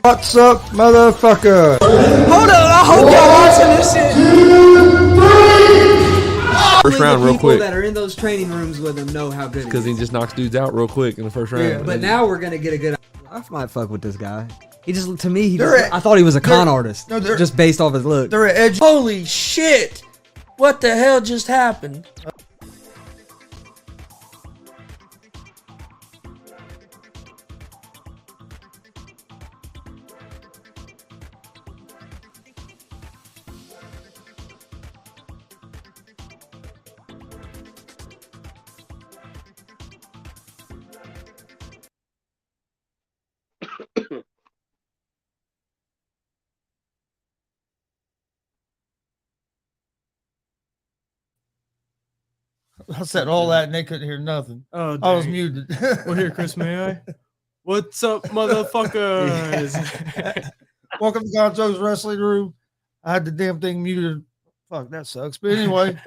What's up, motherfucker? Hold on, I hope y'all watching this shit. First round, real quick. People that are in those training rooms with him know how good Because he just knocks dudes out real quick in the first round. Yeah, but now we're gonna get a good. I might fuck with this guy. He just, to me, I thought he was a con artist. No, just based off his look. They're edge. Holy shit! What the hell just happened? I said all that and they couldn't hear nothing. Oh, I was dang. muted. Well, here, Chris, may I? What's up, motherfuckers? Welcome to Gonzo's Wrestling Room. I had the damn thing muted. Fuck, that sucks. But anyway,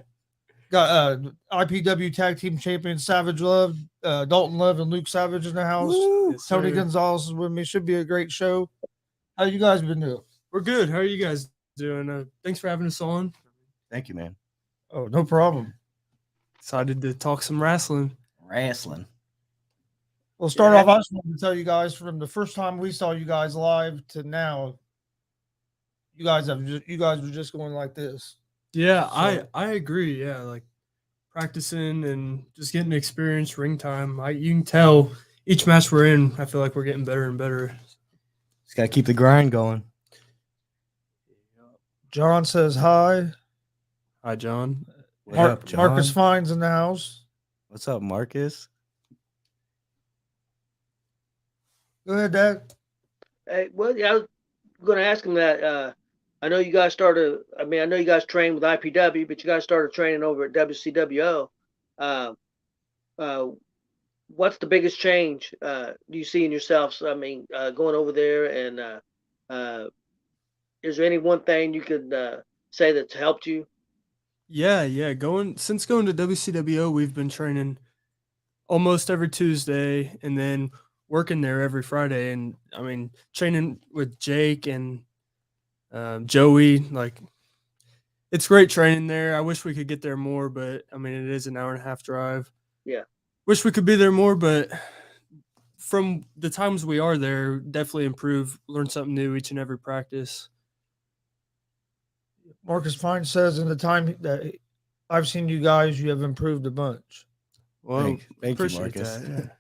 got IPW Tag Team Champion Savage Love, Dalton Love, and Luke Savage in the house. Yes, Tony sir. Gonzalez is with me. Should be a great show. How you guys been doing? We're good. How are you guys doing? Thanks for having us on. Thank you, man. Oh, no problem. Excited to talk some wrestling. Wrestling. Well, start off, I just wanted to tell you guys from the first time we saw you guys live to now, you guys were just going like this. Yeah, So- I agree. Yeah, like practicing and just getting experience, ring time. You can tell each match we're in, I feel like we're getting better and better. Just got to keep the grind going. John says hi. Hi, John. What up, John? Marcus Fines in the house. What's up, Marcus? Go ahead, Dad. Hey, well, yeah, I was going to ask him that. I know you guys started. I mean, I know you guys trained with IPW, but you guys started training over at WCWO. What's the biggest change do you see in yourselves? I mean, going over there, and is there any one thing you could say that's helped you? Yeah. Since going to WCWO, we've been training almost every Tuesday and then working there every Friday. And I mean, training with Jake and Joey, like it's great training there. I wish we could get there more, but I mean, it is an hour and a half drive. Yeah. Wish we could be there more, but from the times we are there, definitely improve, learn something new each and every practice. Marcus Fine says in the time that I've seen you guys, you have improved a bunch. Well, Thank you, appreciate Marcus. that.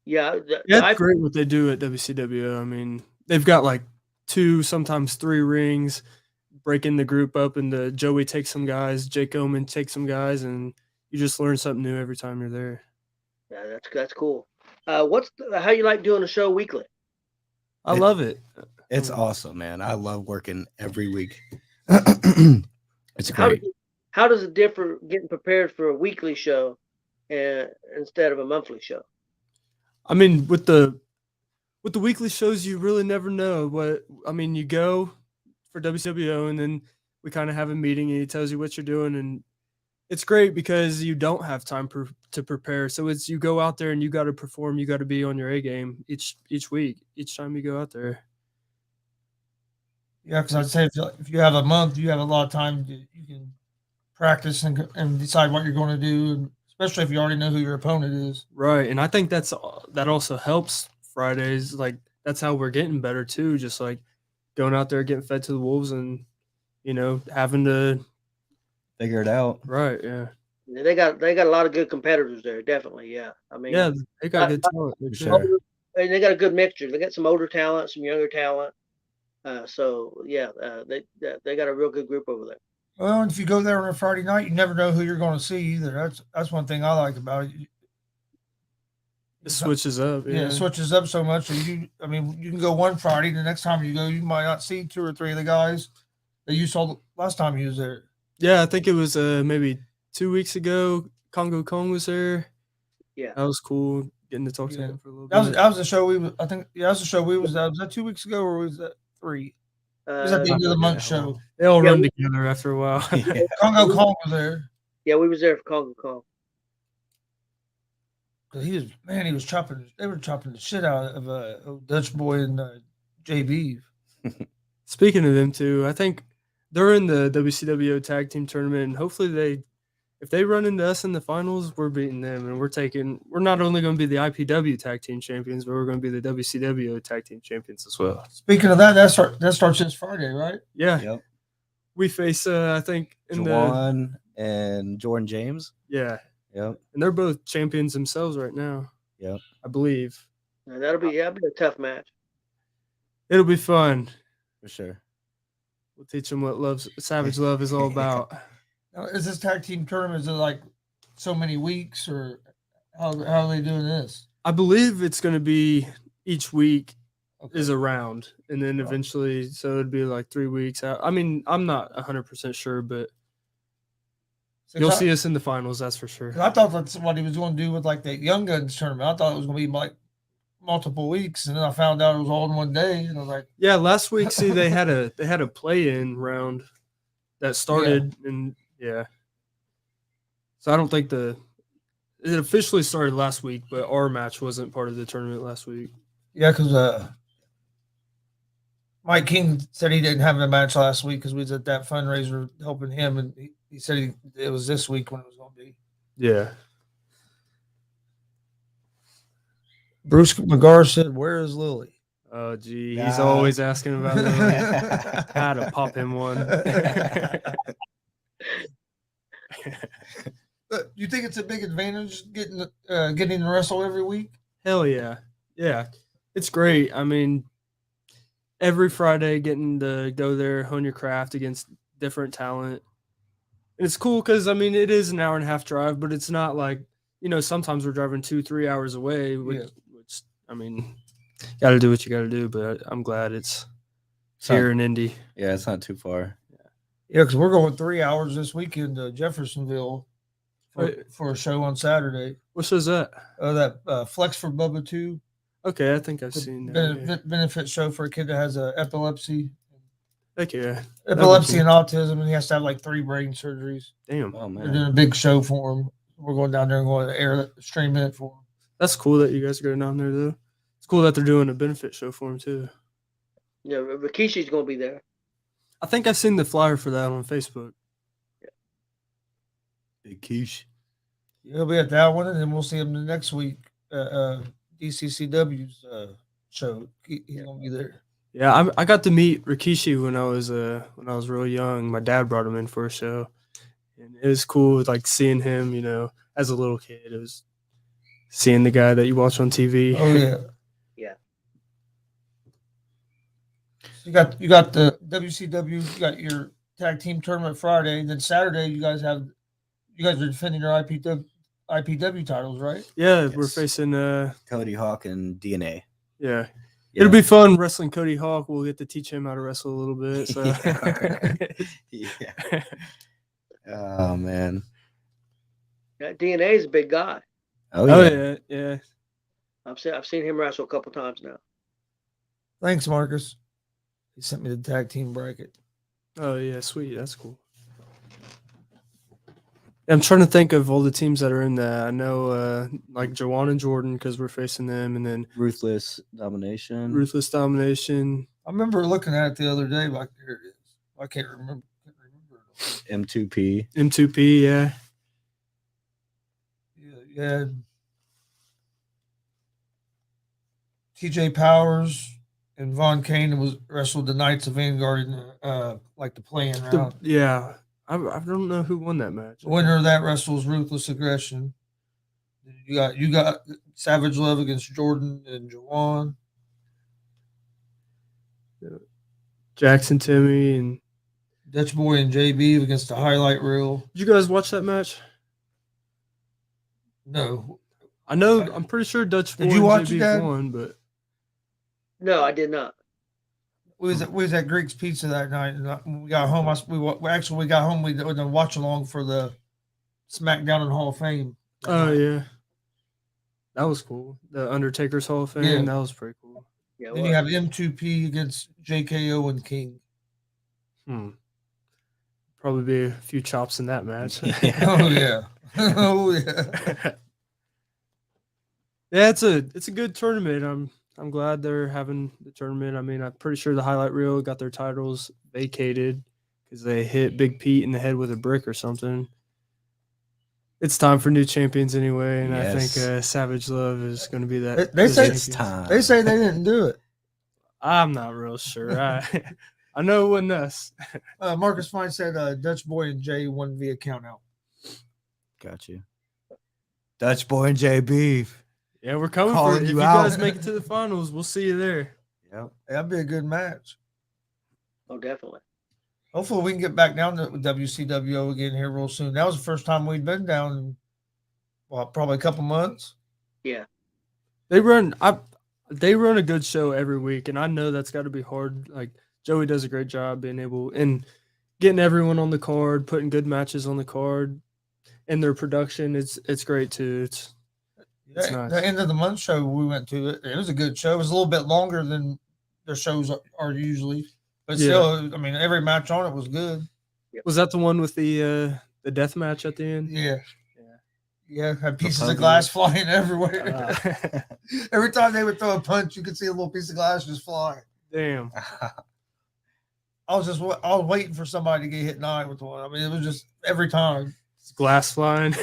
Yeah. Yeah, it's great what they do at WCW. I mean, they've got like 2, sometimes 3 rings, breaking the group up into Joey takes some guys, Jake Oman takes some guys, and you just learn something new every time you're there. Yeah, that's cool. How you like doing the show weekly? I love it. It's awesome, man. I love working every week. It's How great. how does it differ getting prepared for a weekly show instead of a monthly show? I mean, with the weekly shows, you really never know what. I mean, you go for WCWO, and then we kind of have a meeting, and he tells you what you're doing, and it's great because you don't have time to prepare. So it's you go out there and you got to perform. You got to be on your A game each week, each time you go out there. Yeah, because I'd say if you have a month, you have a lot of time. You can practice and decide what you're going to do, and especially if you already know who your opponent is. Right, and I think that also helps Fridays. Like that's how we're getting better too. Just like going out there, getting fed to the wolves, and having to figure it out. Right. Yeah. Yeah, they got a lot of good competitors there. Definitely. Yeah. I mean. Yeah, they got good talent. For sure. And they got a good mixture. They got some older talent, some younger talent. So yeah, they got a real good group over there. Well, and if you go there on a Friday night, you never know who you're going to see either. That's one thing I like about it. It switches up. Yeah, it switches up so much. So you can go one Friday, the next time you go, you might not see 2 or 3 of the guys that you saw last time you was there. Yeah, I think it was maybe 2 weeks ago. Congo Kong was there. Yeah, that was cool getting to talk to him for a little bit. That was the show we was. I think that was the show we was at. Was that 2 weeks ago or was that 3? It was at the end of the month show. They all run together after a while. Congo Kong was there. Yeah, we was there for Congo Kong. He was chopping. They were chopping the shit out of Dutch Boy and JB. Speaking of them too, I think they're in the WCWO tag team tournament, and hopefully if they run into us in the finals, we're beating them, and we're not only going to be the IPW tag team champions, but we're going to be the WCWO tag team champions as well. Speaking of that starts this Friday, right? Yeah. Yep. We face I think Juwan and Jordan James. Yeah. Yep. And they're both champions themselves right now. Yep. I believe. Yeah, that'll be a tough match. It'll be fun. For sure. We'll teach them what Savage Love is all about. Now, is this tag team tournament, is it like so many weeks, or how are they doing this? I believe it's going to be each week is a round, and then eventually, so it'd be like 3 weeks out. I mean, I'm not 100% sure, but you'll see us in the finals, that's for sure. I thought that's what he was going to do with like the Young Guns tournament. I thought it was going to be like multiple weeks, and then I found out it was all in one day, and I was like, yeah, last week, see, they had a play-in round that started, and yeah. So I don't think it officially started last week, but our match wasn't part of the tournament last week. Yeah, because Mike King said he didn't have a match last week because we was at that fundraiser helping him, and he said it was this week when it was going to be. Yeah. Bruce McGar said, "Where is Lily?" Oh, gee, he's always asking about Lily. I had to pop him one. You think it's a big advantage getting to wrestle every week? Hell yeah. Yeah. It's great. I mean, every Friday getting to go there, hone your craft against different talent. And it's cool because, I mean, it is an hour and a half drive, but it's not like, sometimes we're driving 2-3 hours away, which I mean, got to do what you got to do, but I'm glad it's here in Indy. Yeah, it's not too far. Yeah, because we're going 3 hours this weekend to Jeffersonville for a show on Saturday. What show's that? That Flex for Bubba 2. Okay, I think I've seen that. Benefit show for a kid that has epilepsy. Heck yeah. Epilepsy and autism, and he has to have like 3 brain surgeries. Damn. Oh, man. We're doing a big show for him. We're going down there and going to stream it for him. That's cool that you guys are going down there, though. It's cool that they're doing a benefit show for him, too. Yeah, Rikishi's going to be there. I think I've seen the flyer for that on Facebook. Yeah. Big quiche. He'll be at that one, and then we'll see him the next week. DCCW's show. He's gonna be there. Yeah, I got to meet Rikishi when I was real young. My dad brought him in for a show, and it was cool, like seeing him. As a little kid, it was seeing the guy that you watch on TV. Oh yeah, yeah. So you got the WCW. You got your tag team tournament Friday, and then Saturday you guys are defending your IPW titles, right? Yeah, Yes. we're facing Cody Hawk and DNA. Yeah. It'll be fun wrestling Cody Hawk. We'll get to teach him how to wrestle a little bit. So Yeah. Oh man. DNA is a big guy. Oh Oh yeah. yeah. I've seen him wrestle a couple times now. Thanks, Marcus. He sent me the tag team bracket. Oh yeah, sweet. That's cool. I'm trying to think of all the teams that are in that. I know like Jawan and Jordan because we're facing them, and then Ruthless Domination. Ruthless Domination. I remember looking at it the other day. Like, here it is. I can't remember. M2P. M2P, yeah. Yeah. TJ Powers and Von Kane was wrestled the Knights of Vanguard in like the playing round. Yeah. I don't know who won that match. The winner of that wrestles Ruthless Aggression. You got Savage Love against Jordan and Jawan. Jackson Timmy and Dutch Boy and JB against the Highlight Reel. Did you guys watch that match? No. I know. I'm pretty sure Dutch Boy Did you and watch JB that? won, but No, I did not. We was at Greek's Pizza that night, and when we got home. We got home. We did a watch along for the SmackDown and Hall of Fame. oh yeah, that was cool. The Undertaker's Hall of Fame. Yeah. That was pretty cool. Yeah, Then you have M2P against JKO and King. Probably be a few chops in that match. Oh yeah, oh yeah. Yeah, it's a good tournament. I'm glad they're having the tournament. I mean, I'm pretty sure the Highlight Reel got their titles vacated because they hit Big Pete in the head with a brick or something. It's time for new champions anyway, and Yes. I think Savage Love is going to be that. They say It's time. They say they didn't do it. I'm not real sure. I know it wasn't us. Marcus Fine said Dutch Boy and Jay won via count out. Got you. Dutch Boy and JB. Yeah, we're coming for Calling it. If you you out. guys make it to the finals, we'll see you there. Yep. That'd be a good match. Oh, definitely. Hopefully, we can get back down to WCWO again here real soon. That was the first time we'd been down in, well, probably a couple months. Yeah. They run a good show every week, and I know that's got to be hard. Like Joey does a great job being able and getting everyone on the card, putting good matches on the card, and their production. It's great too. It's nice. The end of the month show we went to, it was a good show. It was a little bit longer than their shows are usually, but still, I mean, every match on it was good. Was that the one with the death match at the end? Yeah, had pieces of glass flying everywhere. Every time they would throw a punch, you could see a little piece of glass just fly. Damn. I was waiting for somebody to get hit in the eye with one. I mean, it was just every time. It's glass flying.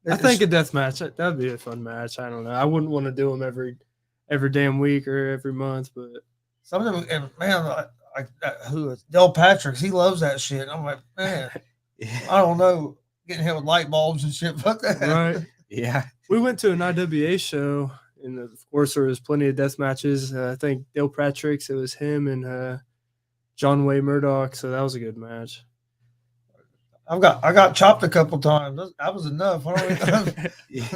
I think a death match, that'd be a fun match. I don't know. I wouldn't want to do them every damn week or every month, but some of them, and man, who is Del Patrick's? He loves that shit. I'm like, man, I don't know, getting hit with light bulbs and shit. Fuck that. right? Yeah. We went to an IWA show, and of course there was plenty of death matches. I think Del Patrick's, it was him and John Wayne Murdoch, so that was a good match. I got chopped a couple times. That was enough. Yeah.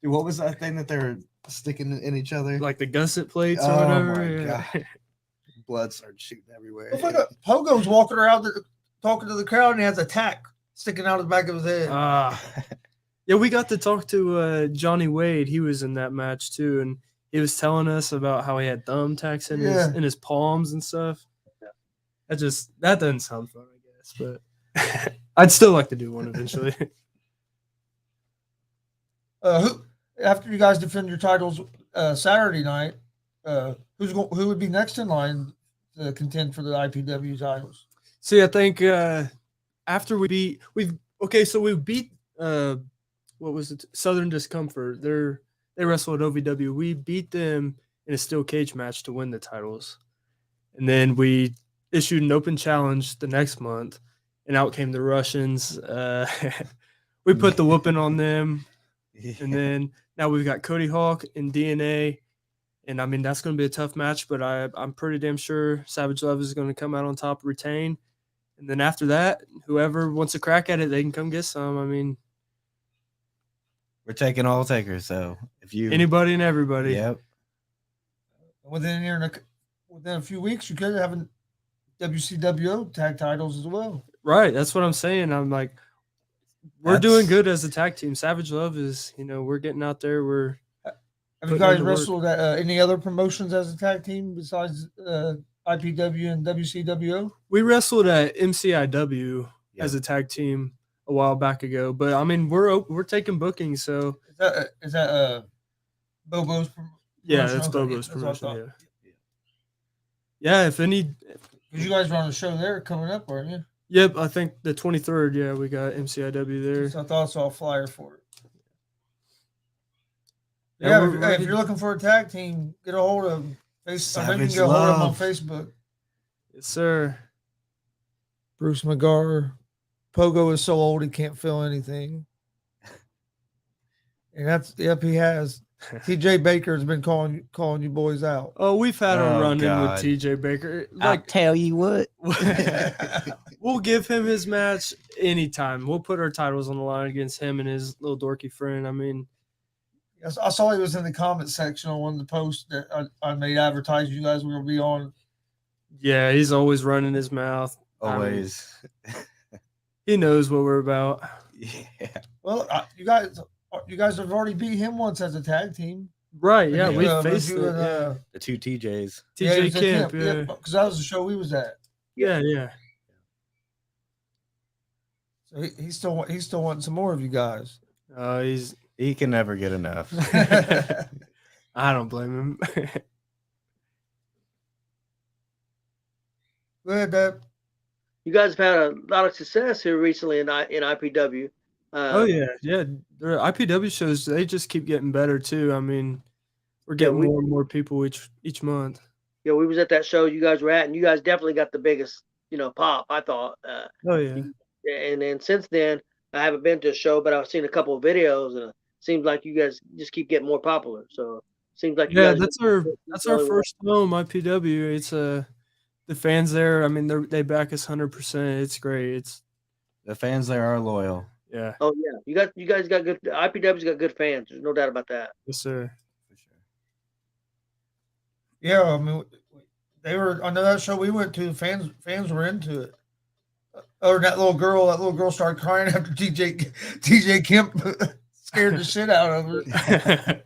Dude, what was that thing that they were sticking in each other? Like the gusset plates or Oh whatever. my yeah. God. Blood started shooting everywhere. Pogo's walking around talking to the crowd, and he has a tack sticking out of the back of his head. Yeah, we got to talk to Johnny Wade. He was in that match too, and he was telling us about how he had thumbtacks in his palms and stuff. That doesn't sound fun, I guess, but I'd still like to do one eventually. Who after you guys defend your titles Saturday night, who would be next in line to contend for the IPW titles? See, I think after we beat what was it? Southern Discomfort. They wrestled at OVW. We beat them in a steel cage match to win the titles, and then we issued an open challenge the next month, and out came the Russians. We put the whooping on them. And then now we've got Cody Hawk and DNA. And I mean, that's going to be a tough match, but I'm pretty damn sure Savage Love is going to come out on top, retain. And then after that, whoever wants a crack at it, they can come get some. I mean, we're taking all takers. So if you anybody and everybody. Yep. Within a few weeks, you could have WCWO tag titles as well. Right. That's what I'm saying. I'm like, we're doing good as a tag team. Savage Love is, we're getting out there. We're Have you guys wrestled at any other promotions as a tag team besides IPW and WCWO? We wrestled at MCIW as a tag team a while back ago, but I mean we're taking bookings. So is that Bobo's promotion? Yeah, that's Bobo's promotion. Yeah. If any, because you guys were on a show there coming up, weren't you? Yep, I think the 23rd. Yeah, we got MCIW there. So I thought I saw a flyer for it. Yeah, if you're looking for a tag team, get a hold of Facebook. Maybe you can get a hold of them on Facebook. Yes, sir. Bruce McGar. Pogo is so old he can't feel anything. And he has. TJ Baker has been calling you boys out. Oh, we've had a run-in with TJ Baker. Like, tell you what. We'll give him his match anytime. We'll put our titles on the line against him and his little dorky friend. I mean, I saw he was in the comment section on one of the posts that I made advertise you guys were going to be on. Yeah, he's always running his mouth. Always. I mean, he knows what we're about. Yeah. Well, you guys have already beat him once as a tag team. Right, yeah. We faced the two TJs. TJ Kemp, yeah. Because that was the show we was at. Yeah. So he's still wanting some more of you guys. He can never get enough. I don't blame him. Go ahead, Deb. You guys have had a lot of success here recently in IPW. Oh yeah. The IPW shows, they just keep getting better too. I mean, we're getting more and more people each month. Yeah, we was at that show you guys were at, and you guys definitely got the biggest, pop, I thought. Oh yeah. And then since then, I haven't been to a show, but I've seen a couple of videos, and it seems like you guys just keep getting more popular. So it seems like that's our first home, IPW. It's the fans there. I mean, they back us 100%. It's great. The fans there are loyal. Yeah. Oh yeah, you guys got good. IPW's got good fans. There's no doubt about that. Yes, sir. For sure. Yeah, I mean, they were on that show we went to. Fans were into it. Or that little girl started crying after TJ Kemp scared the shit out of her.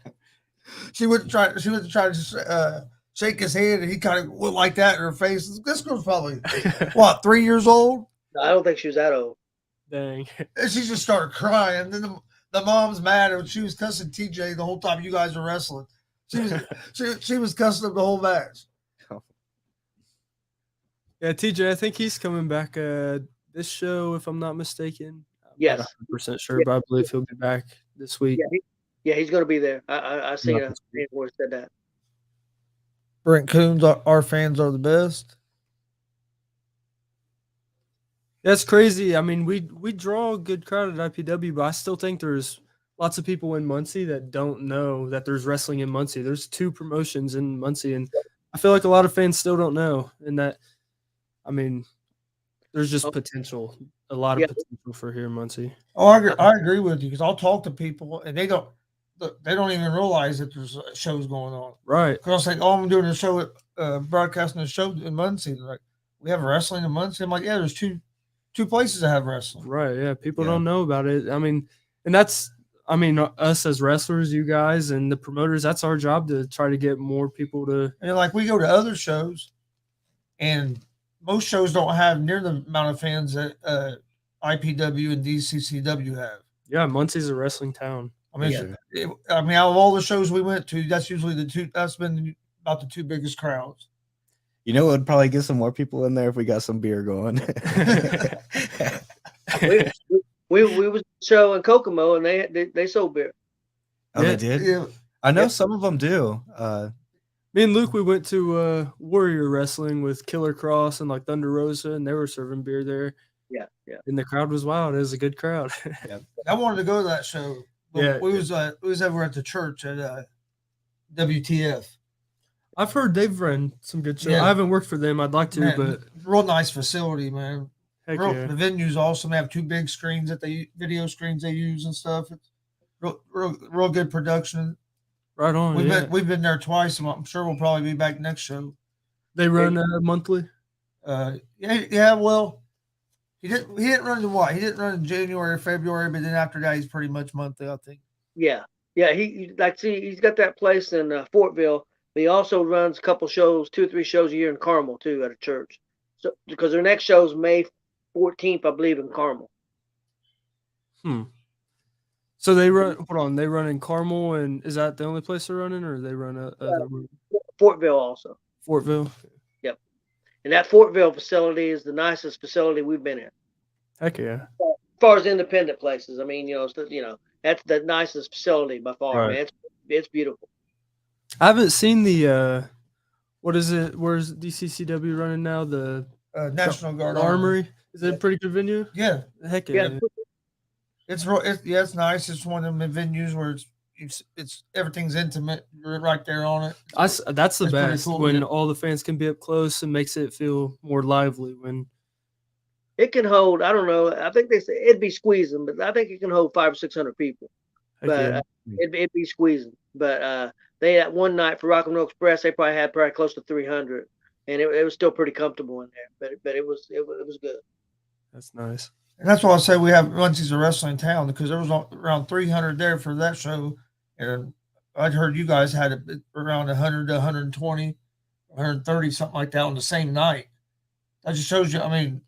She wouldn't try to shake his hand, and he kind of went like that in her face. This girl's probably 3 years old. I don't think she was that old. Dang. And she just started crying. And then the mom's mad, and she was cussing TJ the whole time you guys were wrestling. She was cussing him the whole match. Yeah, TJ, I think he's coming back this show, if I'm not mistaken. Yes. I'm not 100% sure, but I believe he'll be back this week. Yeah, he's going to be there. I seen a fan where said that. Brent Coons, our fans are the best. That's crazy. I mean, we draw a good crowd at IPW, but I still think there's lots of people in Muncie that don't know that there's wrestling in Muncie. There's 2 promotions in Muncie, and I feel like a lot of fans still don't know. And that, I mean, there's just potential, a lot of potential for here in Muncie. Oh, I agree with you, because I'll talk to people and they don't even realize that there's shows going on. Right. Because I was like, I'm doing a show broadcasting a show in Muncie. They're like, we have wrestling in Muncie. I'm like, yeah, there's two places that have wrestling. Right. Yeah. People don't know about it. I mean, and us as wrestlers, you guys and the promoters, that's our job to try to get more people to. And like we go to other shows, and most shows don't have near the amount of fans that IPW and DCCW have. Yeah, Muncie's a wrestling town. I mean, out of all the shows we went to, that's usually that's been about the 2 biggest crowds. You know, it would probably get some more people in there if we got some beer going. we was show in Kokomo, and they sold beer. Oh, they did? Yeah. I know some of them do. Me and Luke, we went to Warrior Wrestling with Killer Cross and like Thunder Rosa, and they were serving beer there. Yeah. And the crowd was wild. It was a good crowd. I wanted to go to that show. But we was over at the church at WTF. I've heard they've run some good shows. Yeah. I haven't worked for them. I'd like to, but real nice facility, man. Heck The venue's awesome. They have 2 big screens video screens they use and stuff. It's real good production. Right on. We've been there twice. And I'm sure we'll probably be back next show. They run monthly. Yeah. Well, He didn't run in what? He didn't run in January, February, but then after that, he's pretty much monthly, I think. Yeah, yeah. He's got that place in Fortville. But he also runs a couple shows, 2 or 3 shows a year in Carmel too, at a church. So because their next show is May 14th, I believe, in Carmel. So they run. Hold on, they run in Carmel, and is that the only place they're running, or they run Fortville also. Fortville? Yep. And that Fortville facility is the nicest facility we've been in. Heck yeah. As far as independent places, I mean, that's the nicest facility by far, Right. man. It's beautiful. I haven't seen the what is it? Where's DCCW running now? The National Guard Armory. Is it a pretty good venue? Yeah. Heck yeah. It's nice. It's one of them venues where it's everything's intimate. You're right there on it. That's the best cool, when yeah. all the fans can be up close and makes it feel more lively. When It can hold, I don't know, I think they say it'd be squeezing, but I think it can hold 500 or 600 people. heck But yeah. it'd be squeezing. But they that one night for Rock and Roll Express, they probably had close to 300, and it was still pretty comfortable in there. But it was good. That's nice. And that's why I say we have Muncie's a wrestling town, because there was around 300 there for that show. And I'd heard you guys had around 100 to 120, 130, something like that on the same night. That just shows you, I mean,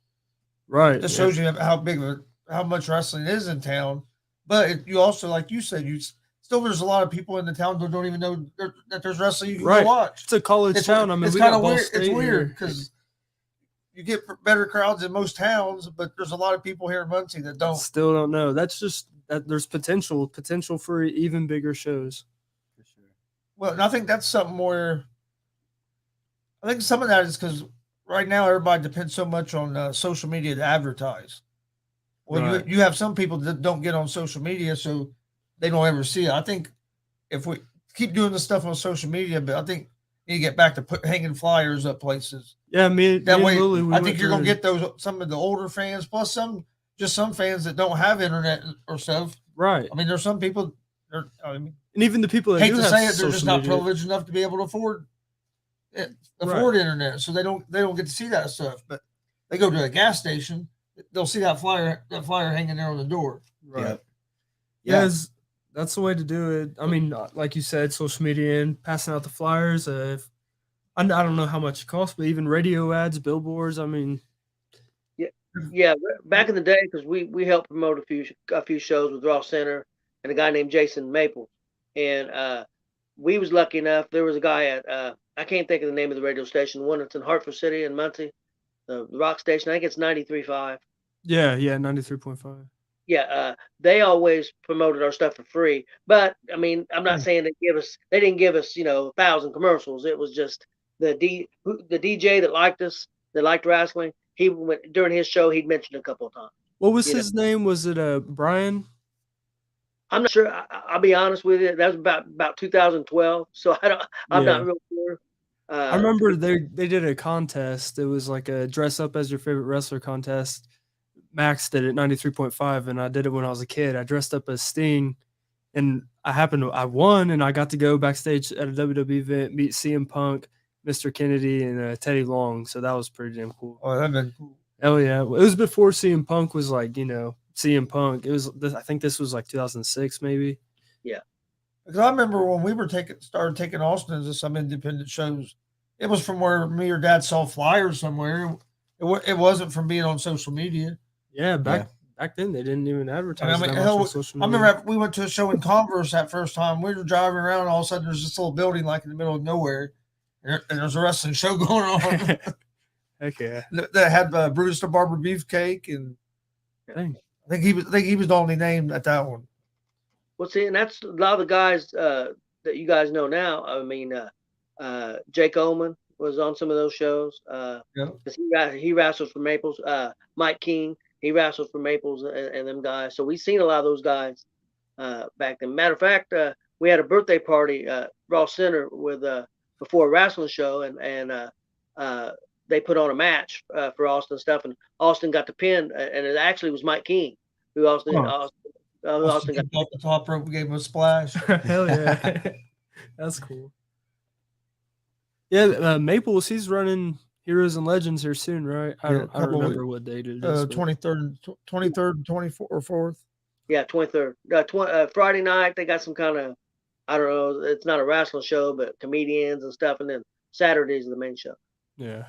Right. It shows you how much wrestling is in town. But you also, like you said, there's a lot of people in the town that don't even know that there's wrestling you can go watch. It's a college town. I mean, it's we kind got of Ball weird. State It's weird here. because you get better crowds in most towns, but there's a lot of people here in Muncie that don't. Still don't know. That's just that there's potential for even bigger shows. For sure. Well, and I think that's something where I think some of that is because right now everybody depends so much on social media to advertise. Well, Right. you have some people that don't get on social media, so they don't ever see it. I think if we keep doing this stuff on social media, but I think you get back to hanging flyers up places. Yeah, That way, Lily, I think you're gonna get some of the older fans, plus some fans that don't have internet or stuff. right. I mean, there's some people. And even the people that Hate do to have say it, they're social just not media- privileged enough to be able to afford internet, so they don't get to see that stuff. But they go to a gas station, they'll see that flyer hanging there on the door. Right. Yeah. Yes, that's the way to do it. I mean, like you said, social media and passing out the flyers. I don't know how much it costs, but even radio ads, billboards. I mean, Yeah, back in the day, because we helped promote a few shows with Raw Center and a guy named Jason Maple, and we was lucky enough. There was a guy at I can't think of the name of the radio station, the one that's in Hartford City in Muncie, the rock station. I think it's 93.5. yeah, 93.5. Yeah, they always promoted our stuff for free. But I mean, I'm not saying they didn't give us 1,000 commercials. It was just the DJ that liked us, that liked wrestling. He went during his show. He'd mentioned a couple of times. What was his name? Was it Brian? I'm not sure. I'll be honest with you. That was about 2012. So I'm not real sure. I remember they did a contest. It was like a dress up as your favorite wrestler contest. Max did it 93.5, and I did it when I was a kid. I dressed up as Sting, and I won, and I got to go backstage at a WWE event, meet CM Punk, Mr. Kennedy, and Teddy Long. So that was pretty damn cool. Oh, that'd been cool. Hell yeah! It was before CM Punk was like CM Punk. It was I think this was like 2006 maybe. Yeah. Because I remember when we were started taking Austin to some independent shows, it was from where me or Dad saw flyers somewhere. It wasn't from being on social media. Yeah, back then they didn't even advertise. I mean, that much on social media. remember we went to a show in Converse that first time. We were driving around, and all of a sudden there's this little building like in the middle of nowhere, and there's a wrestling show going on. Heck yeah! That had Brutus the Barber Beefcake, and Dang. I think he was the only name at that one. Well, see, and that's a lot of the guys that you guys know now. I mean, Jake Oman was on some of those shows. Because he wrestles for Maples. Mike King, he wrestles for Maples and them guys. So we've seen a lot of those guys back then. Matter of fact, we had a birthday party Raw Center with before a wrestling show, and they put on a match for Austin stuff, and Austin got the pin, and it actually was Mike King who Austin got Off the top rope, gave him a splash. Hell yeah, that's cool. Yeah, Maples, he's running Heroes and Legends here soon, right? I Yeah, don't remember what date it is. 23rd, 24th, or 4th. Yeah, 23rd. Friday night they got some kind of, I don't know. It's not a wrestling show, but comedians and stuff, and then Saturdays are the main show. Yeah.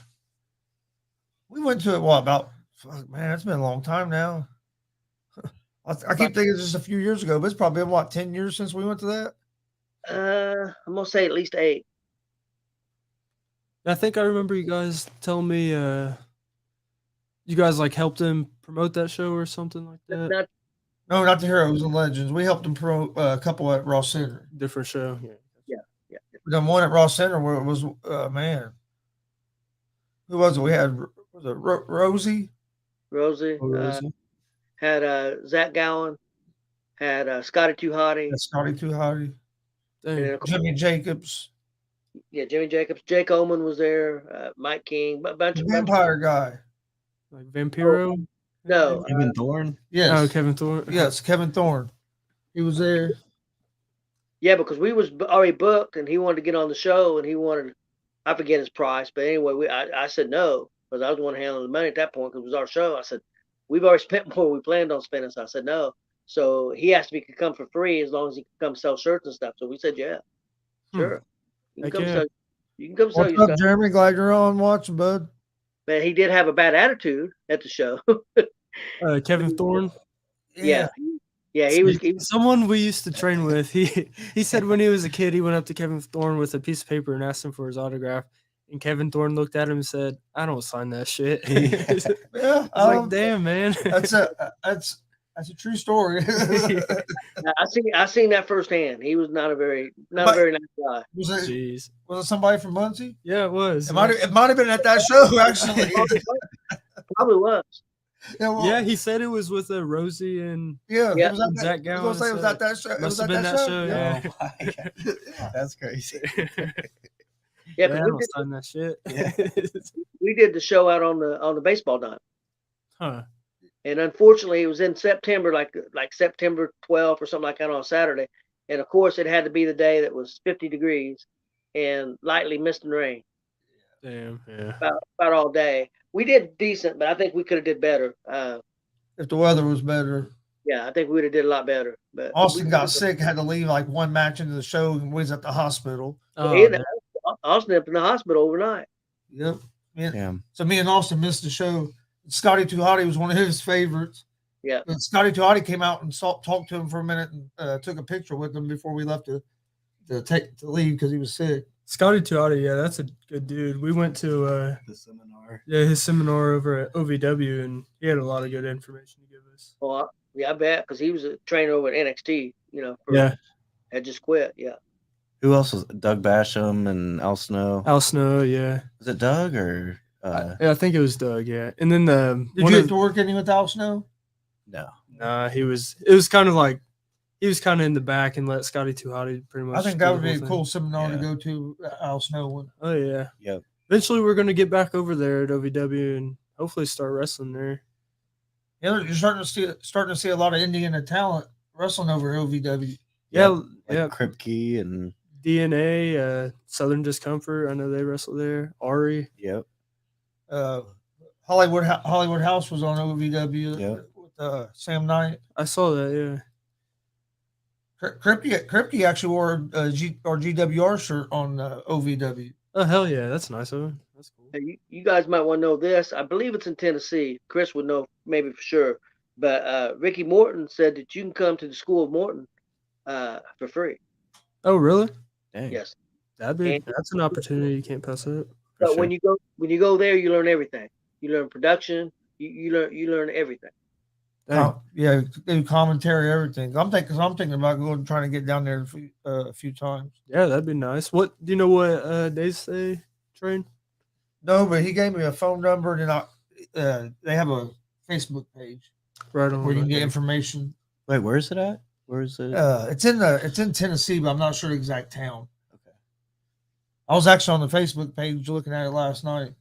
We went to it. Fuck, man, it's been a long time now. I keep thinking it's just a few years ago, but it's probably been 10 years since we went to that. I'm gonna say at least 8. I think I remember you guys telling me you guys like helped him promote that show or something like that. No, not the Heroes and Legends. We helped him promote a couple at Ross Center. Different show. Yeah. We done one at Ross Center where it was man. Who was it? We had Rosie. Rosie. Had Zach Gowan. Had Scotty Too Hottie. Scotty Too Hottie. Jimmy Jacobs. Yeah, Jimmy Jacobs. Jake Oman was there. Mike King. A bunch of vampire guy. Like Vampiro? Oh, no. Kevin Thorne? Yes. Oh, Kevin Thorne. Yes, Kevin Thorne. He was there. Yeah, because we was already booked, and he wanted to get on the show, and he wanted, I forget his price, but anyway, I said no, because I was the one handling the money at that point, because it was our show. I said, we've already spent more than we planned on spending, so I said no. So he asked if he could come for free as long as he could come sell shirts and stuff. So we said, yeah, sure. You can come sell your What's up, stuff. Jeremy? Glad you're on watching, bud. But he did have a bad attitude at the show. Kevin Thorne? Yeah. Yeah, he was someone we used to train with. He said when he was a kid, he went up to Kevin Thorne with a piece of paper and asked him for his autograph. And Kevin Thorne looked at him and said, "I don't sign that shit." Yeah, like, damn, man. That's a true story. I seen that firsthand. He was not a very nice guy. Was it somebody from Muncie? Yeah, it was. It might have been at that show actually. Probably was. Yeah, he said it was with Rosie and Zach Gowan. I was gonna say it was at that show. Must have been that show. Yeah. Oh, that's crazy. Yeah, I don't sign that shit. Yeah. We did the show out on the baseball diamond. Huh. And unfortunately, it was in September, like September 12th or something like that on Saturday. And of course, it had to be the day that was 50 degrees and lightly mist and rain. Damn, yeah. About all day. We did decent, but I think we could have did better. If the weather was better. Yeah, I think we would have did a lot better. But Austin got sick, had to leave like one match into the show, and was at the hospital. Austin up in the hospital overnight. Yep. Yeah. So me and Austin missed the show. Scotty Too Hottie was one of his favorites. Yeah. And Scotty Too Hottie came out and talked to him for a minute and took a picture with him before we left to leave because he was sick. Scotty Too Hottie, yeah, that's a good dude. We went to the seminar. Yeah, his seminar over at OVW, and he had a lot of good information to give us. Well, yeah, I bet, because he was a trainer over at NXT, had just quit, yeah. Who else was Doug Basham and Al Snow? Al Snow, yeah. Was it Doug or? I think it was Doug, yeah. And then did you get to work any with Al Snow? No. Nah, it was kind of like he was kind of in the back and let Scotty Too Hottie pretty much. I think that would be a cool seminar to go to. Al Snow one. Oh yeah. Yep. Eventually, we're gonna get back over there at OVW and hopefully start wrestling there. Yeah, you're starting to see a lot of Indiana talent wrestling over at OVW. Yeah, like Kripke and DNA, Southern Discomfort. I know they wrestle there. Ari. Yep. Hollywood House was on OVW with Sam Knight. I saw that. Yeah. Kripke actually wore a G.W.R. shirt on OVW. Oh hell yeah, that's nice of him. That's cool. Hey, you guys might want to know this. I believe it's in Tennessee. Chris would know maybe for sure. But Ricky Morton said that you can come to the School of Morton for free. Oh really? Dang. Yes. That's an opportunity you can't pass up. But when you go there, you learn everything. You learn production. You learn everything. Yeah, do commentary, everything. I'm thinking about going trying to get down there a few times. Yeah, that'd be nice. What do you know? What days they train? No, but he gave me a phone number, and they have a Facebook page, right on, where you can get information. Wait, where is it at? Where is it? It's in Tennessee, but I'm not sure the exact town. Okay. I was actually on the Facebook page looking at it last night.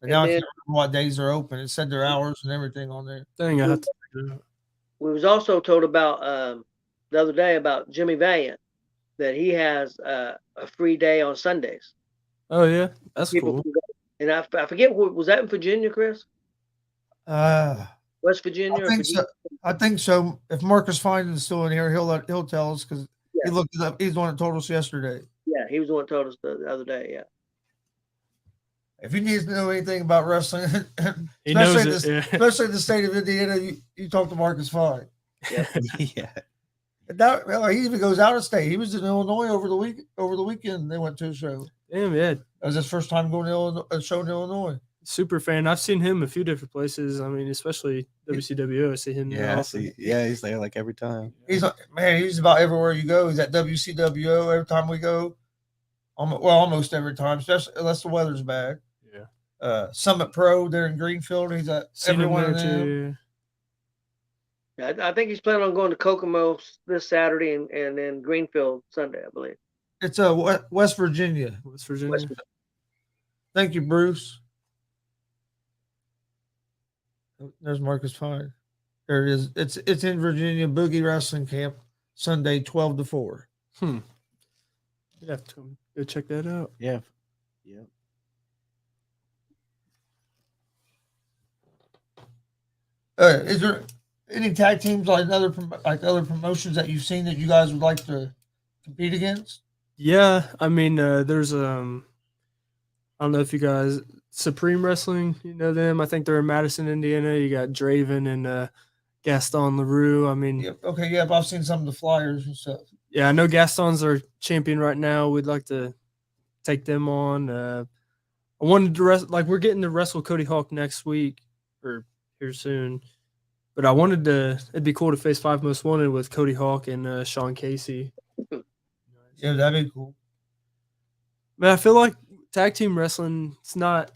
But now I can't remember what days they're open. It said their hours and everything on there. Dang, I have to check it out. We was also told about the other day about Jimmy Valiant, that he has a free day on Sundays. Oh yeah, that's cool. And I forget was that in Virginia, Chris? West Virginia or Virginia? I think so. If Marcus Fine is still in here, he'll tell us because he looked it up. He's the one that told us yesterday. Yeah, he was the one that told us the other day. Yeah. If you need to know anything about wrestling, he knows it, especially in the state of Indiana, you talk to Marcus Fine. Yeah. Yeah. He even goes out of state. He was in Illinois over the weekend. They went to a show. Damn, yeah. That was his first time going to a show in Illinois. Super fan. I've seen him a few different places. I mean, especially WCW. I see him. Yeah, he's there like every time. He's about everywhere you go. He's at WCWO every time we go. Almost every time, especially unless the weather's bad. Yeah. Summit Pro there in Greenfield. He's at every one of them. Yeah, I think he's planning on going to Kokomo this Saturday and then Greenfield Sunday, I believe. It's West Virginia. West Virginia. Thank you, Bruce. There's Marcus Fine. There it is. It's in Virginia Boogie Wrestling Camp, Sunday 12 to 4. You have to go check that out. Yeah. Yeah. Is there any tag teams like other promotions that you've seen that you guys would like to compete against? Yeah, I mean, there's I don't know if you guys Supreme Wrestling, you know them. I think they're in Madison, Indiana. You got Draven and Gaston LaRue. I mean, Yep. Okay, yeah, I've seen some of the flyers and stuff. Yeah, I know Gaston's our champion right now. We'd like to take them on. I wanted to we're getting to wrestle Cody Hawk next week or here soon. But I wanted to. It'd be cool to face 5 Most Wanted with Cody Hawk and Sean Casey. Yeah, that'd be cool. Man, I feel like tag team wrestling. It's not.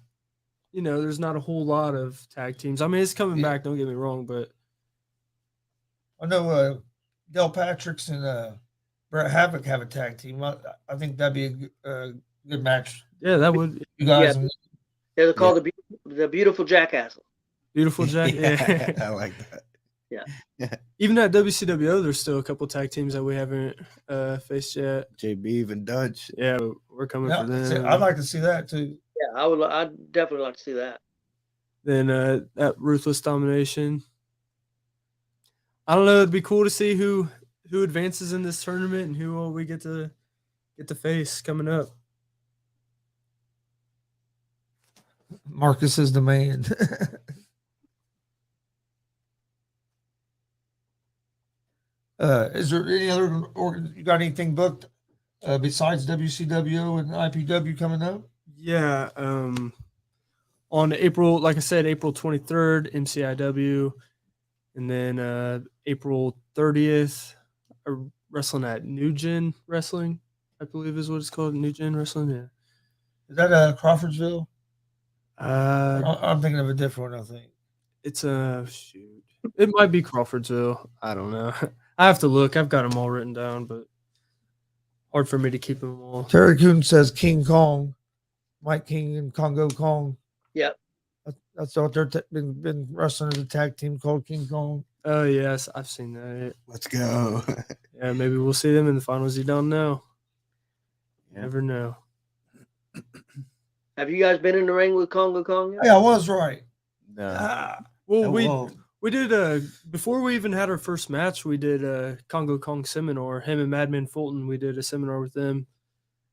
There's not a whole lot of tag teams. I mean, it's coming back. Don't get me wrong, but I know Del Patrick's and Brett Havoc have a tag team. I think that'd be a good match. Yeah, that would. You guys. Yeah, they're called the Beautiful Jackasses. Beautiful Jack. Yeah. I like that. Yeah. Even at WCWO, there's still a couple tag teams that we haven't faced yet. JB and Dutch. Yeah, we're coming for them. I'd like to see that too. Yeah, I'd definitely like to see that. Then that Ruthless Domination. I don't know. It'd be cool to see who advances in this tournament and who we get to face coming up. Marcus is the man. Is there any other you got anything booked besides WCW and IPW coming up? Yeah, on April, like I said, April 23rd, MCIW, and then April 30th, wrestling at New Gen Wrestling, I believe is what it's called, New Gen Wrestling. Yeah, is that Crawfordsville? I'm thinking of a different one. I think it's shoot. It might be Crawfordsville. I don't know. I have to look. I've got them all written down, but hard for me to keep them all. Terry Coon says King Kong, Mike King and Congo Kong. Yep. That's what they're been wrestling as a tag team called King Kong. Oh yes, I've seen that. Let's go. Yeah, maybe we'll see them in the finals. You don't know. Yeah. Never know. Have you guys been in the ring with Congo Kong yet? Yeah, I was right. No. Well, we did before we even had our first match, we did a Congo Kong seminar. Him and Madman Fulton, we did a seminar with them.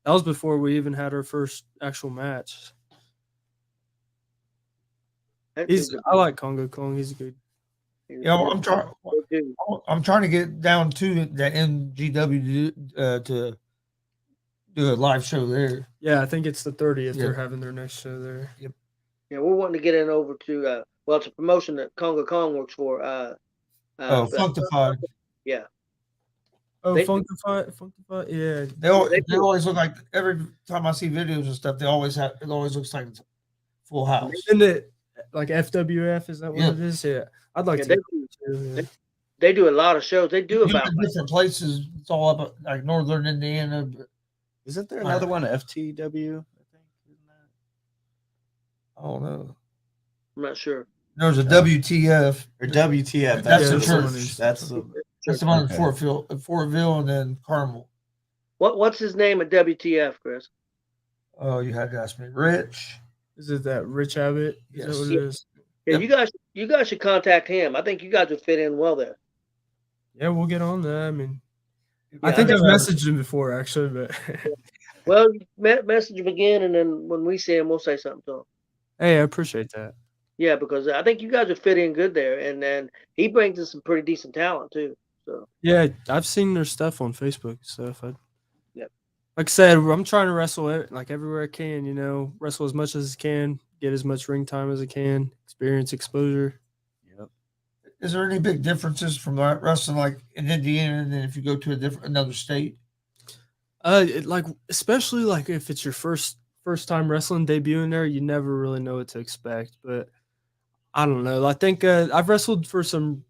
That was before we even had our first actual match. I like Congo Kong. He's good. Yeah, I'm trying to get down to that MGW to do a live show there. Yeah, I think it's the 30th. Yeah. They're having their next show there. Yep. Yeah, we're wanting to get in over to it's a promotion that Congo Kong works for. Funkified. Yeah. Oh, Funkified. Yeah. They always look like, every time I see videos and stuff, it always looks like it's full house. Isn't it like FWF? Is that what it is? Yeah. I'd like to. They do a lot of shows. They do about different places. It's all up like northern Indiana. But isn't there another one, FTW? I think. Isn't that? I don't know. I'm not sure. There's a WTF or WTF. That's the church. That's the one in Fortville, and then Carmel. What's his name at WTF, Chris? Oh, you had to ask me. Rich. Is it that Rich Abbott? Is that what it is? Yeah, Yep. you guys should contact him. I think you guys would fit in well there. Yeah, we'll get on that. I mean, I Yeah, think I I've think- messaged him before, actually, but Well, message him again, and then when we see him, we'll say something to him. hey, I appreciate that. Yeah, because I think you guys would fit in good there, and then he brings in some pretty decent talent too. So Yeah, I've seen their stuff on Facebook and stuff. Yep. Like I said, I'm trying to wrestle it like everywhere I can. Wrestle as much as I can, get as much ring time as I can, experience exposure. Is there any big differences from wrestling like in Indiana and then if you go to another state? Especially like if it's your first time wrestling debuting there, you never really know what to expect. But I don't know. I think I've wrestled for some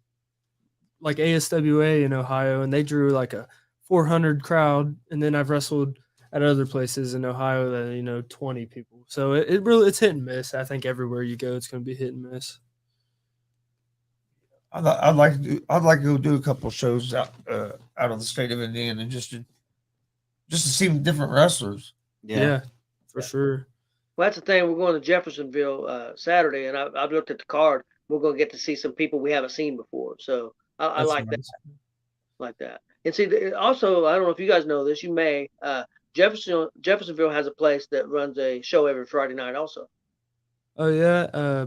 like ASWA in Ohio, and they drew like a 400 crowd, and then I've wrestled at other places in Ohio that 20 people. So it's hit and miss. I think everywhere you go, it's going to be hit and miss. I'd like to go do a couple of shows out of the state of Indiana just to see different wrestlers. Yeah, for sure. well, that's the thing. We're going to Jeffersonville Saturday, and I've looked at the card. We're going to get to see some people we haven't seen before. So I like nice. that. And see, also, I don't know if you guys know this. You may. Jeffersonville has a place that runs a show every Friday night. Also, Oh yeah.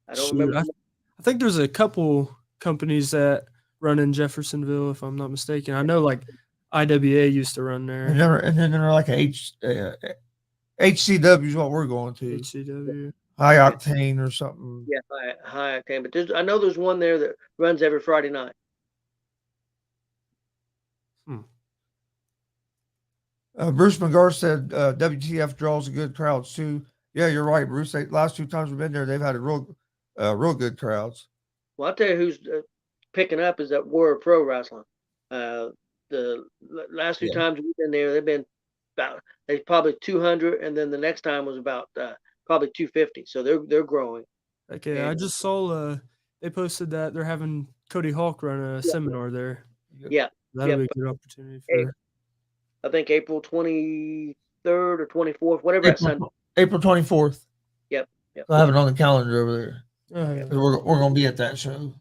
I don't remember. I think there's a couple companies that run in Jeffersonville, if I'm not mistaken. I know like IWA used to run there. And then they're like HCW is what we're going to. HCW. High Octane or something. Yeah, high octane. But I know there's one there that runs every Friday night. Bruce McGar said WTF draws a good crowds too. Yeah, you're right, Bruce. Last 2 times we've been there, they've had a real good crowds. Well, I'll tell you who's picking up is that G.W.R Pro Wrestling. The last 2 times we've been there, they've been probably 200, and then the next time was about probably 250. So they're growing. Okay, I just saw they posted that they're having Cody Hawk run a seminar there. Yeah, that'll be a good opportunity for. I think April 23rd or 24th, whatever that Sunday. April 24th. Yep. I have it on the calendar over there. Yeah. We're going to be at that show.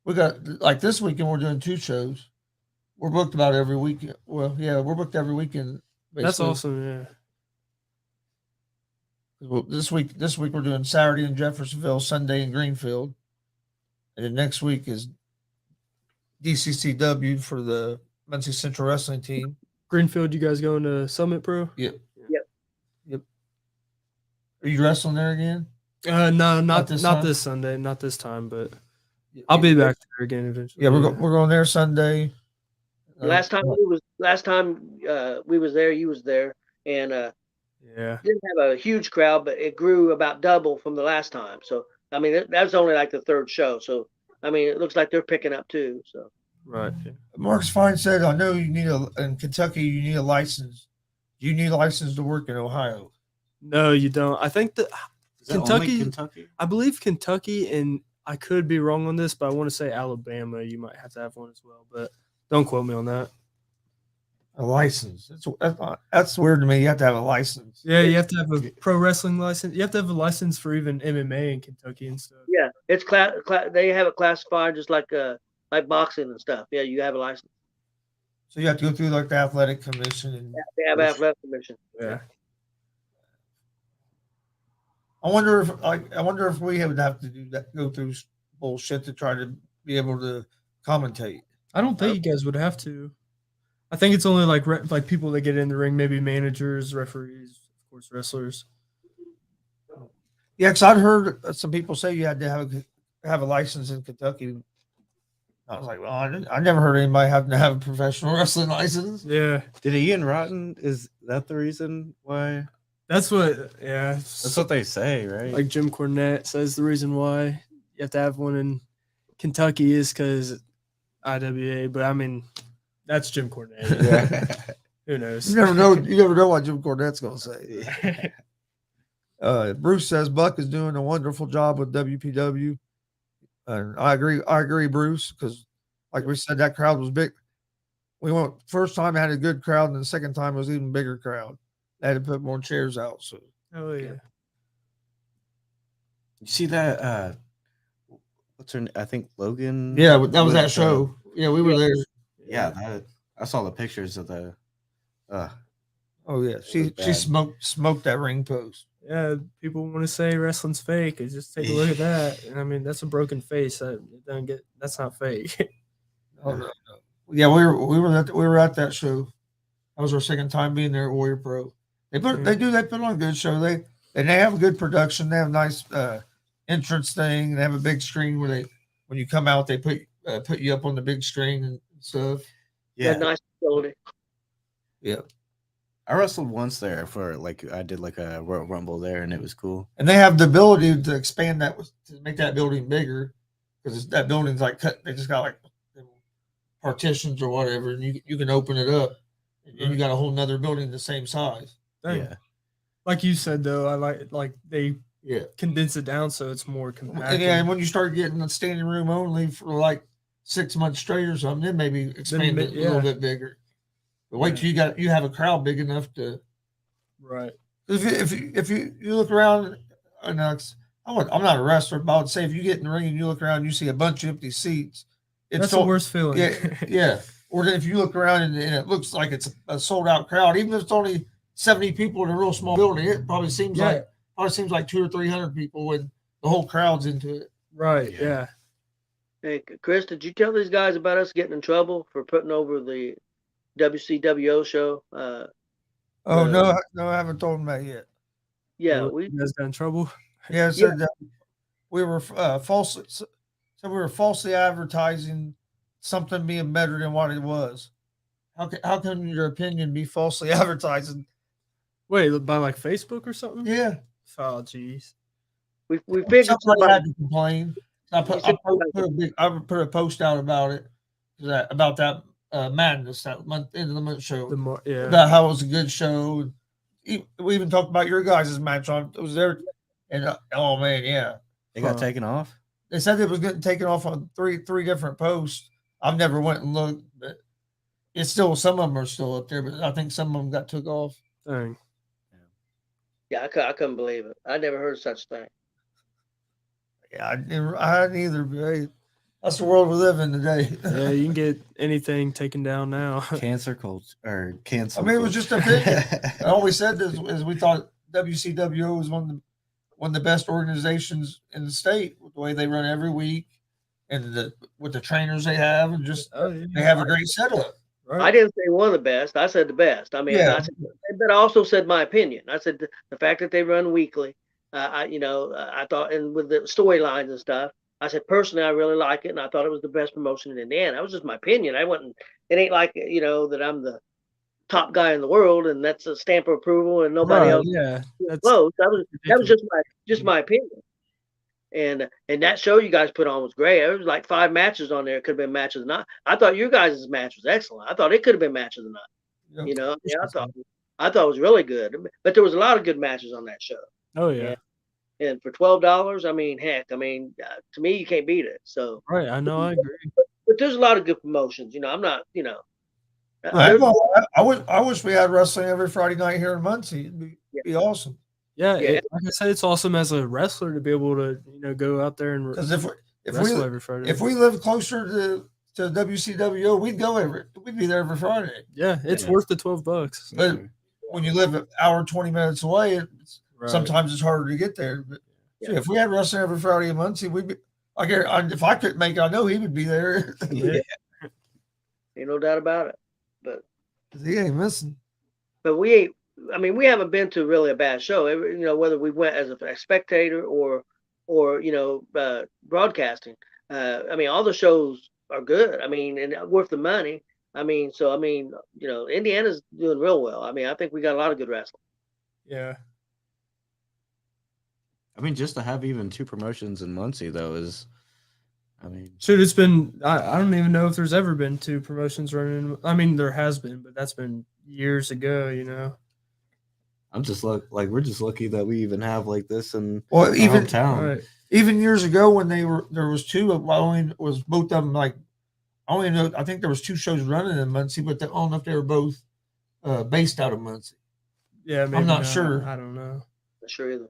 We got like this weekend. We're doing 2 shows. We're booked about every weekend. Well, yeah, we're booked every weekend. Basically. That's awesome. Yeah. Well, this week we're doing Saturday in Jeffersonville, Sunday in Greenfield, and then next week is DCCW for the Muncie Central Wrestling team. Greenfield, you guys going to Summit Pro? Yep. Are you wrestling there again? No, not this Sunday, not this time, but I'll be back there again eventually. Yeah, we're going there Sunday. Last time we was there, you was there, and didn't have a huge crowd, but it grew about double from the last time. So I mean, that was only like the 3rd show. So I mean, it looks like they're picking up too. So right. Marcus Fine said, "I know you need in Kentucky. You need a license. You need a license to work in Ohio." No, you don't. I think that Kentucky. I believe Kentucky, and I could be wrong on this, but I want to say Alabama. You might have to have one as well, but don't quote me on that. A license. That's weird to me. You have to have a license. Yeah, you have to have a pro wrestling license. You have to have a license for even MMA in Kentucky and stuff. Yeah, it's they have it classified just like boxing and stuff. Yeah, you have a license. So you have to go through like the athletic commission. And they have athletic commission. Yeah. I wonder if we would have to do that, go through bullshit to try to be able to commentate. I don't think you guys would have to. I think it's only like people that get in the ring, maybe managers, referees, of course, wrestlers. Yeah, because I'd heard some people say you had to have a license in Kentucky. I was like, well, I never heard anybody having to have a professional wrestling license. Yeah. Did Ian Rotten? Is that the reason why? That's what they say, right? Like Jim Cornette says the reason why you have to have one in Kentucky is because IWA, but I mean, that's Jim Cornette. Yeah. Who knows? You never know what Jim Cornette's going to say. Bruce says Buck is doing a wonderful job with WPW. And I agree, Bruce, because like we said, that crowd was big. We went first time had a good crowd, and the second time was even bigger crowd. they had to put more chairs out. So, Oh yeah. You see that? What's her? I think Logan. yeah, that was with, that show. Yeah, we were there. Yeah, I saw the pictures of the. Oh yeah, she bad. smoked that ring post. Yeah, people want to say wrestling's fake. And just take a look at that. And I mean, that's a broken face. That's not fake. Oh, no. Yeah, we were at that show. That was our second time being there at Warrior Pro. They put on a good show. They have a good production. They have a nice entrance thing. They have a big screen where when you come out, they put you up on the big screen and stuff. Yeah, nice facility. Yeah. I wrestled once there I did like a Royal Rumble there, and it was cool. And they have the ability to expand that to make that building bigger because that building's like cut. They just got like partitions or whatever, and you can open it up, and you got a whole nother building the same size. Dang. Yeah, Like you said though, I like they condense it down so it's more compact. And when you start getting a standing room only for like 6 months straight or something, then maybe expand it a little bit bigger. But wait till you have a crowd big enough to. Right. If you look around, and I'm not a wrestler, but I would say if you get in the ring and you look around and you see a bunch of empty seats, that's the worst feeling. Yeah. Or then if you look around and it looks like it's a sold out crowd, even if it's only 70 people in a real small building, it probably seems like 200 or 300 people when the whole crowd's into it. Right. Yeah. Hey, Chris, did you tell these guys about us getting in trouble for putting over the WCWO show? No, I haven't told them that yet. Yeah, you guys got in trouble. Yeah, it said that we were falsely advertising something being better than what it was. How can your opinion be falsely advertising? Wait, by like Facebook or something? Yeah. Oh, jeez. We figured somebody had to complain. I put a post out about it, about that madness that end of the month show. About how it was a good show. We even talked about your guys' match on. It was there, and oh man, yeah, it got taken off. They said it was getting taken off on three different posts. I've never went and looked, but it's still some of them are still up there. But I think some of them got took off. Dang. Yeah, I couldn't believe it. I never heard of such thing. Yeah, I hadn't either. But hey, that's the world we live in today. Yeah, you can get anything taken down now. Cancel culture or cancel. I mean, it was just a opinion. All we said is we thought WCWO was one of the best organizations in the state with the way they run every week and with the trainers they have, and just they have a great setup. Right. I didn't say one of the best. I said the best. I mean, but I also said my opinion. I said the fact that they run weekly. I thought, and with the storylines and stuff, I said personally I really like it, and I thought it was the best promotion in Indiana. That was just my opinion. It ain't like that I'm the top guy in the world and that's a stamp of approval and nobody else. Yeah, close. That was just my opinion. And that show you guys put on was great. There was like 5 matches on there. It could have been matches or not. I thought your guys' match was excellent. I thought it could have been matches or not. Yep. I thought it was really good. But there was a lot of good matches on that show. Oh yeah. And for $12, I mean, heck, to me, you can't beat it. So right, I know, I agree. But there's a lot of good promotions. I'm not, I wish we had wrestling every Friday night here in Muncie. It'd be awesome. Yeah, like I said, it's awesome as a wrestler to be able to go out there and wrestle every Friday. If we lived closer to WCWO, we'd be there every Friday. Yeah, it's worth the $12. But when you live an hour 20 minutes away, sometimes it's harder to get there. But if we had wrestling every Friday in Muncie, we'd be. If I couldn't make it, I know he would be there. Ain't no doubt about it. But he ain't missing. But we ain't. I mean, we haven't been to really a bad show. Whether we went as a spectator or broadcasting. All the shows are good. I mean, and worth the money. Indiana's doing real well. I think we got a lot of good wrestling. Yeah. Just to have even 2 promotions in Muncie though is, shoot, it's been. I don't even know if there's ever been 2 promotions running. There has been, but that's been years ago. I'm just we're just lucky that we even have like this in even town. Right. Even years ago when there was 2. Was both of them I only know. I think there was 2 shows running in Muncie, but I don't know if they were both based out of Muncie. Yeah, maybe I'm not sure. I don't know. Not sure either.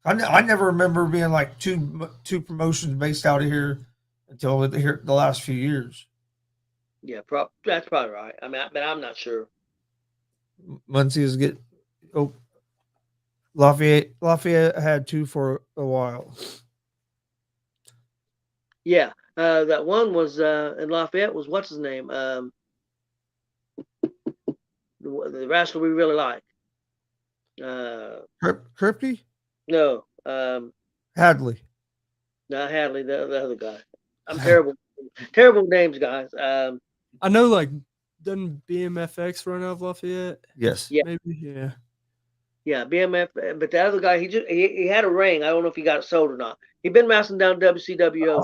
I never remember being like two promotions based out of here until the last few years. Yeah, that's probably right. I mean, but I'm not sure. Muncie is get oh Lafayette had two for a while. Yeah, that one was in Lafayette was what's his name? The wrestler we really like. Kripke? No, Hadley. not Hadley. The other guy. I'm terrible. Terrible names, guys. I know, like, doesn't BMFX run out of Lafayette? Yes. Yeah. Maybe, yeah. Yeah, BMF. But the other guy, he had a ring. I don't know if he got it sold or not. He'd been wrestling down WCWO.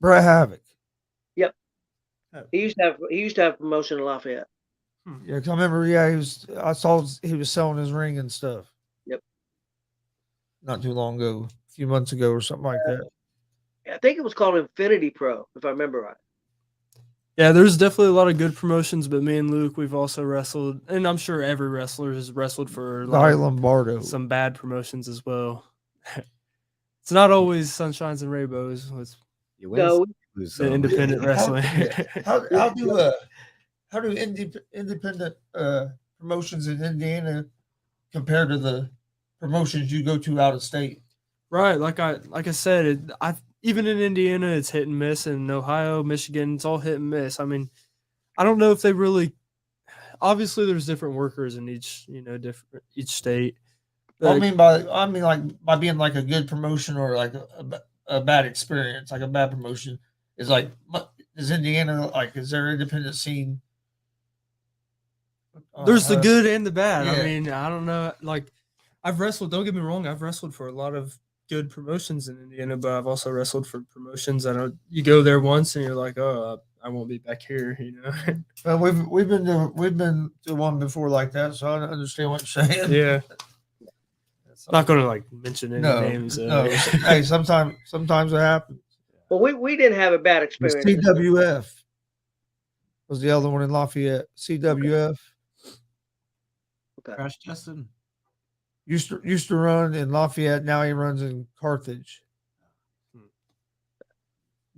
Brett Havoc. Yep. He used to have promotion in Lafayette. Yeah, 'cause I remember. Yeah, I saw he was selling his ring and stuff. Yep. Not too long ago, a few months ago or something like that. I think it was called Infinity Pro, if I remember right. Yeah, there's definitely a lot of good promotions, but me and Luke, we've also wrestled, and I'm sure every wrestler has wrestled for a lot Lombardo. Some bad promotions as well. It's not always sunshines and rainbows with the independent wrestling. How do independent promotions in Indiana compare to the promotions you go to out of state? Right, like I said, even in Indiana, it's hit and miss. In Ohio, Michigan, it's all hit and miss. I mean, I don't know if they really. Obviously, there's different workers in each each state. I mean by being like a good promotion or like a bad experience, like a bad promotion is like is Indiana like is there independent scene? There's the good and the bad. Yeah. I mean, I don't know. Like, I've wrestled. Don't get me wrong. I've wrestled for a lot of good promotions in Indiana, but I've also wrestled for promotions that you go there once and you're like, oh, I won't be back here. You know. We've been to one before like that, so I understand what you're saying. Yeah. Not going to like mention any names. No. Hey, sometimes it happens. Well, we didn't have a bad experience. CWF was the other one in Lafayette. CWF. Okay. Crash Justin used to run in Lafayette. Now he runs in Carthage.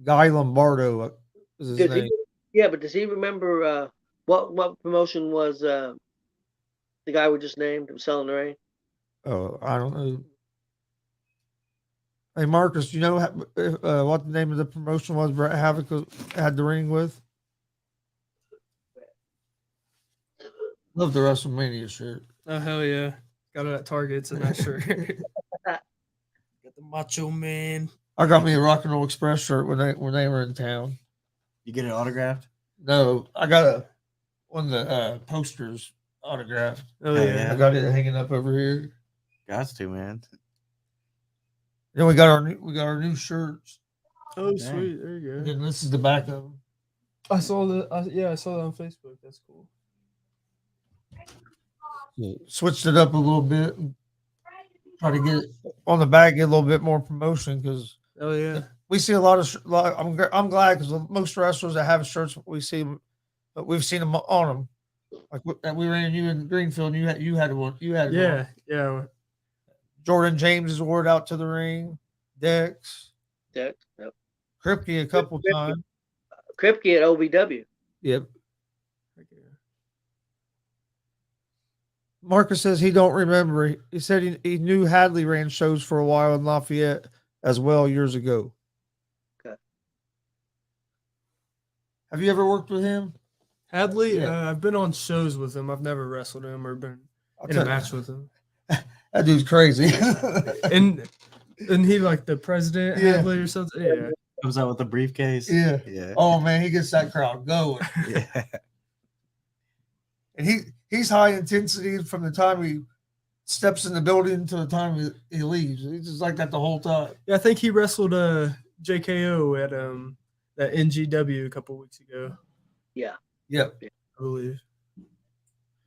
Guy Lombardo is his name. But does he remember what promotion was the guy we just named? Was selling the ring? Oh, I don't know. Hey, Marcus, do you know what the name of the promotion was Brett Havoc had the ring with? Love the WrestleMania shirt. Oh, hell yeah. Got it at Target. It's a nice shirt. Got the Macho Man. I got me a Rock and Roll Express shirt when they were in town. You get it autographed? No, I got one of the posters autographed. Oh, yeah. I got it hanging up over here. Got to, man. Then we got our new shirts. Oh, dang. Sweet. There you go. And then this is the back of them. I saw that on Facebook. That's cool. Switched it up a little bit. Try to get it on the back, get a little bit more promotion because we see a lot of. I'm glad because most wrestlers that have shirts we've seen them on them. Like we ran you in Greenfield, and you had one. Yeah. Jordan James has wore it out to the ring. Dex. Yep. Kripke a couple times. Kripke at OVW. Yep. Marcus says he don't remember. He said he knew Hadley ran shows for a while in Lafayette as well years ago. Okay. Have you ever worked with him? Hadley? Yeah. I've been on shows with him. I've never wrestled him or been in a match with him. That dude's crazy. and he like the president Hadley or something? Yeah. Comes out with a briefcase. Yeah. Yeah. Oh man, he gets that crowd going. Yeah. And he's high intensity from the time he steps in the building to the time he leaves. He's just like that the whole time. Yeah, I think he wrestled JKO at that NGW a couple weeks ago. Yeah. Yep. I believe.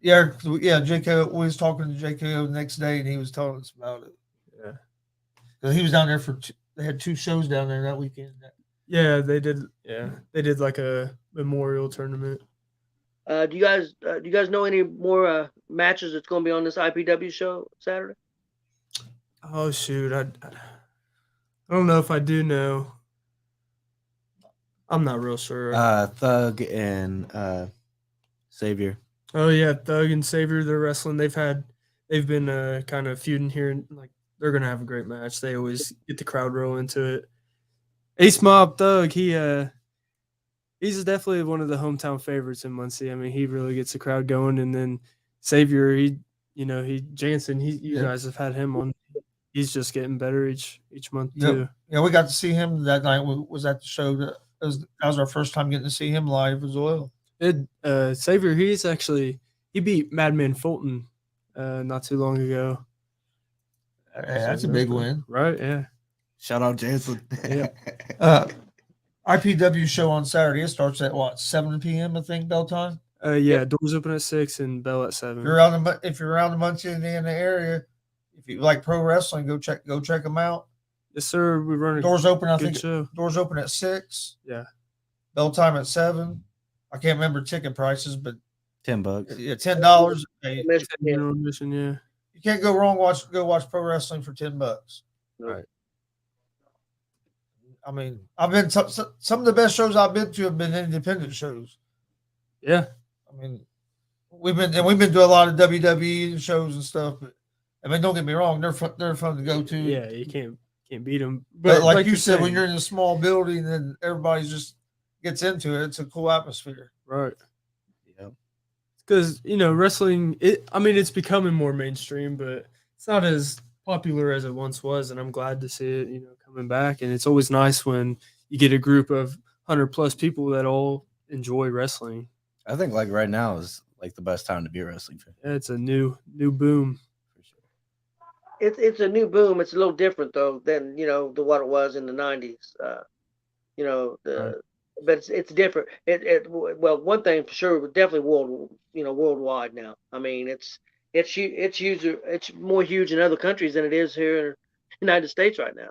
Yeah, JKO. We was talking to JKO the next day, and he was telling us about it. Yeah. Because he was down there they had 2 shows down there that weekend. Yeah, they did. Yeah, they did like a memorial tournament. Do you guys know any more matches that's going to be on this IPW show Saturday? Oh shoot, I don't know if I do know. I'm not real sure. Thug and Savior. Oh yeah, Thug and Savior, they're wrestling. They've been kind of feuding here, and like they're gonna have a great match. They always get the crowd real into it. Ace Mob Thug, he's definitely one of the hometown favorites in Muncie. I mean, he really gets the crowd going. And then Savior, Jansen, you guys have had him on. He's just getting better each month too. Yeah, we got to see him that night. Was at the show. That was our first time getting to see him live as well. Savior, he beat Madman Fulton not too long ago. That's a big win, right? Yeah. Shout out Jansen. Yeah. IPW show on Saturday. It starts at what, 7 p.m. I think bell time. Yeah, doors open at 6 and bell at 7. If you're around the Muncie, Indiana area, if you like pro wrestling, go check them out. Yes, sir. We run doors open. I think show. Doors open at 6. Yeah. Bell time at 7. I can't remember ticket prices, but $10. Yeah, $10. Admission, yeah. You can't go wrong. Go watch pro wrestling for $10. Right. I mean, I've been some of the best shows I've been to have been independent shows. Yeah. I mean, we've been to a lot of WWE shows and stuff, but I mean, don't get me wrong, they're fun to go to. Yeah, you can't beat them. But like you said, when you're in a small building and everybody just gets into it, it's a cool atmosphere. Right. Yeah. Because wrestling, it's becoming more mainstream, but it's not as popular as it once was, and I'm glad to see it, coming back. And it's always nice when you get a group of 100+ people that all enjoy wrestling. I think like right now is like the best time to be a wrestling fan. Yeah, it's a new boom. For sure. It's a new boom. It's a little different though than what it was in the 90s. Right. But it's different. Well, one thing for sure, definitely worldwide now. I mean, it's more huge in other countries than it is here in the United States right now.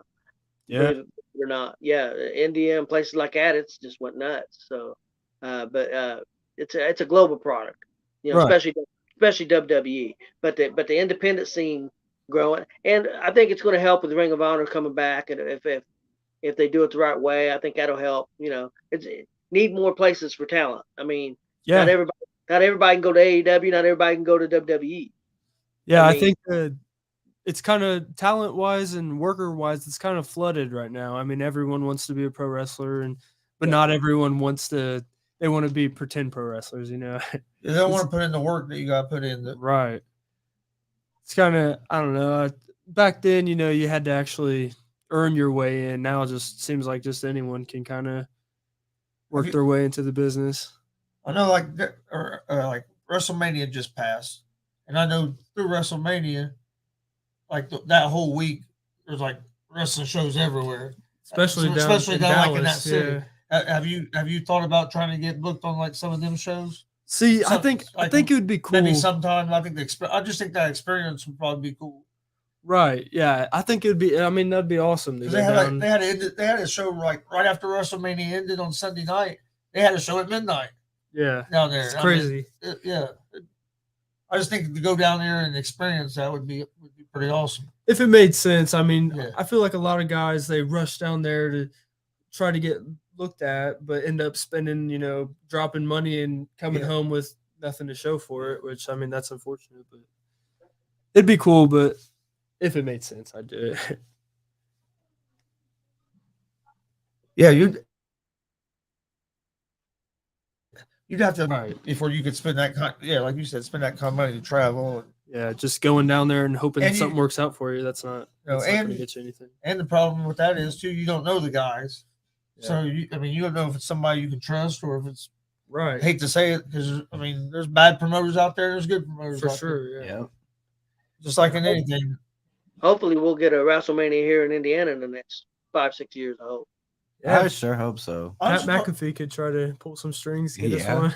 Yeah, or not. Yeah, India and places like that, it's just went nuts. So, but it's a global product, right. especially WWE. But the independent scene growing, and I think it's going to help with Ring of Honor coming back, and if they do it the right way, I think that'll help. It need more places for talent. I mean, yeah, not everybody can go to AEW, not everybody can go to WWE. Yeah, I think it's kind of talent-wise and worker-wise, it's kind of flooded right now. I mean, everyone wants to be a pro wrestler, but not everyone wants to. They want to be pretend pro wrestlers, They don't want to put in the work that you got to put in. Right. It's kind of, I don't know. Back then, you had to actually earn your way in. Now it just seems like just anyone can kind of work their way into the business. I know, like WrestleMania just passed, and I know through WrestleMania, like that whole week, there's like wrestling shows everywhere, especially down Dallas, like in that city. Yeah. Have you thought about trying to get booked on like some of them shows? See, I think it would be cool. Maybe sometime. I just think that experience would probably be cool. Right. Yeah. I think it'd be. I mean, that'd be awesome. They had a show like right after WrestleMania ended on Sunday night. They had a show at midnight. Yeah. Down there. It's crazy. I just think to go down there and experience that would be pretty awesome. If it made sense. I mean, I feel like a lot of guys, they rush down there to try to get looked at, but end up spending, dropping money and coming home with nothing to show for it, which, I mean, that's unfortunate, but it'd be cool. But if it made sense, I'd do it. Yeah, you'd have to before you could spend that like you said, spend that kind of money to travel. Yeah, just going down there and hoping something works out for you. That's not going to get you anything. And the problem with that is too, you don't know the guys, so you don't know if it's somebody you can trust or if it's right. I hate to say it because there's bad promoters out there. There's good promoters for out sure. There. Yeah, just like in anything. Hopefully, we'll get a WrestleMania here in Indiana in the next 5-6 years. I hope. Yeah, I sure hope so. Pat McAfee could try to pull some strings, get us one.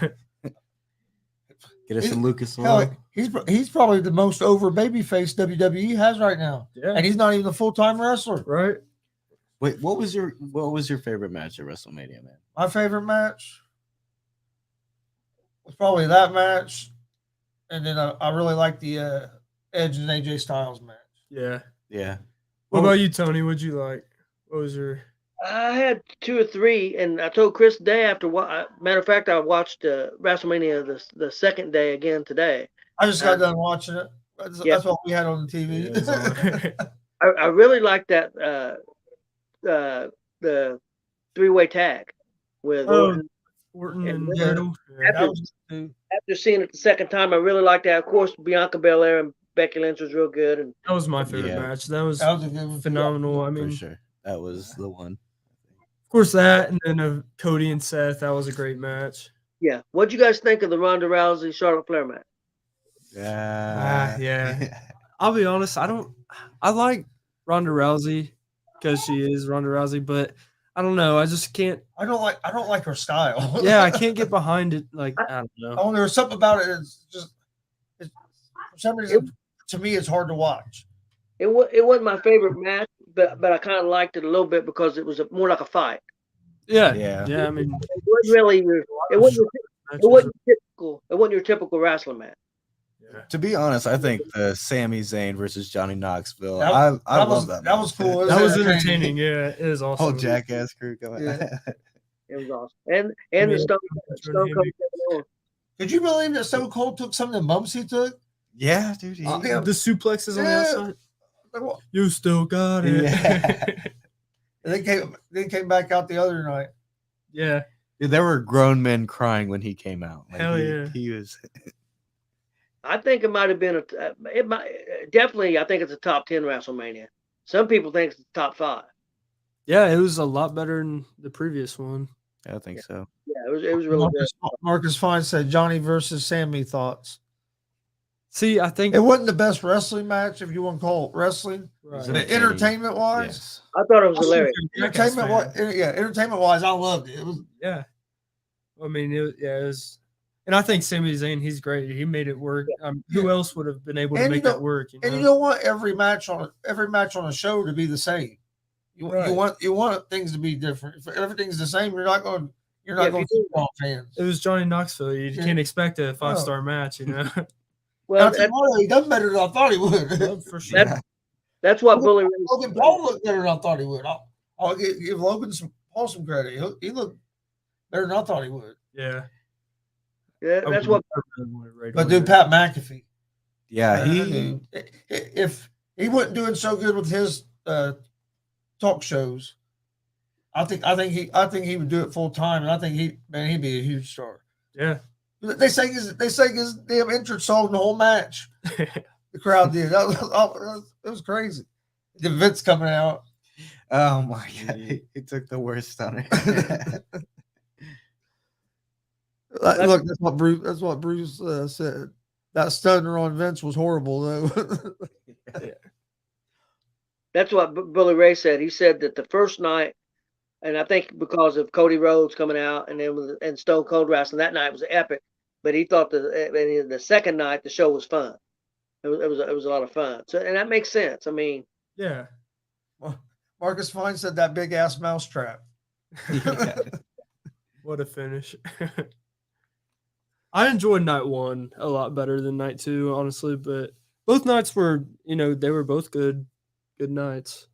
Get us some Lucas Oil. He's probably the most over babyface WWE has right now. Yeah, and he's not even a full-time wrestler. Right. Wait, what was your favorite match at WrestleMania, man? My favorite match. was probably that match, and then I really like the Edge and AJ Styles match. Yeah. Yeah. What about you, Tony? What'd you like? What was your? I had 2 or 3, and I told Chris today after what. Matter of fact, I watched WrestleMania the second day again today. I just got done watching it. That's what we had on the TV. Yeah, I really like that the 3-way tag with Orton and and yeah. Riddle. after seeing it the second time, I really liked that. Of course, Bianca Belair and Becky Lynch was real good, and That was my favorite Yeah. match. That was That was a good one. phenomenal. I mean, For sure. That was the one. of course that, and then Cody and Seth. That was a great match. yeah. What'd you guys think of the Ronda Rousey Charlotte Flair match? Yeah. I'll be honest. I like Ronda Rousey because she is Ronda Rousey, but I don't know. I just can't. I don't like her style. Yeah, I can't get behind it. Like I don't know. Oh, there's something about it. For some reason, to me, it's hard to watch. It wasn't my favorite match, but I kind of liked it a little bit because it was more like a fight. Yeah. Yeah. I mean, It wasn't really it wasn't typical. It wasn't your typical wrestling match. To be honest, I think the Sami Zayn versus Johnny Knoxville. That- I that love was- that. that was match. cool. that was entertaining. Yeah, it is awesome. Whole jackass crew coming. Yeah. It was awesome. And I the mean, Stone Cold Kevin Owens. Could you believe that Stone Cold took some of the bumps he took? Yeah, dude. Yeah. The suplexes on the Yeah. outside. Like, what? You still got it. Yeah. And they came back out the other night. Yeah. Dude, there were grown men crying when he came out. Like, Hell he, yeah. He was. I think it might have been it might definitely. I think it's a top 10 WrestleMania. Some people think it's top 5. Yeah, it was a lot better than the previous one. I think so. Yeah, it was really good. Marcus Fine said Johnny versus Sammy thoughts. See, I think It wasn't the best wrestling match, if you want to call it wrestling. right. But entertainment wise, Yes. I thought it was hilarious. entertainment wise, I loved it. It was Yeah. I mean, it was, and I think Sami Zayn, he's great. He made it work. Who else would have been able to And make you know- that work? and you don't want every match on a show to be the same. You want things to be different. If everything's the same, you're not going to keep on fans. It was Johnny Knoxville. You Yeah. can't expect a 5-star match, you know. Well, He done better than I thought he would. For sure. that's what Bully Ray Logan Paul looked better than I thought he would. I'll give Logan Paul some credit. He looked better than I thought he would. Yeah. Yeah, that's what. But dude, Pat McAfee. Yeah, he. If he wasn't doing so good with his talk shows, I think he would do it full time, and I think he'd be a huge star. Yeah. They sang his damn entrance song the whole match. The crowd did. It was crazy. The Vince coming out. Oh my god, he took the worst stunner. Look, that's what Bruce said. That stunner on Vince was horrible, though. That's what Bully Ray said. He said that the first night, and I think because of Cody Rhodes coming out and Stone Cold wrestling, that night was epic. But he thought the second night the show was fun. It was a lot of fun. So, and that makes sense. I mean, Yeah. Marcus Fine said that big ass mousetrap. What a finish. I enjoyed night 1 a lot better than night 2, honestly, but both nights were, they were both good nights.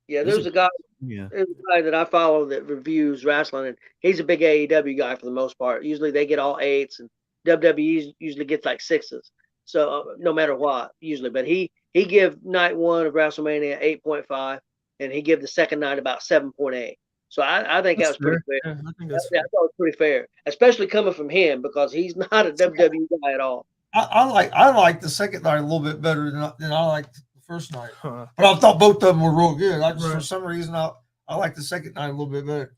yeah, there's a guy Yeah. There's a guy that I follow that reviews wrestling, and he's a big AEW guy for the most part. Usually they get all 8s, and WWE usually gets like 6s. So no matter what, usually. But he give night 1 of WrestleMania 8.5, and he give the second night about 7.8. So I think that was pretty fair. Yeah, I think that's I thought it was pretty fair, especially coming from him because he's not a WWE guy at all. I like the second night a little bit better than I liked the first night. Huh. But I thought both of them were real good. I just Right. for some reason I like the second night a little bit better.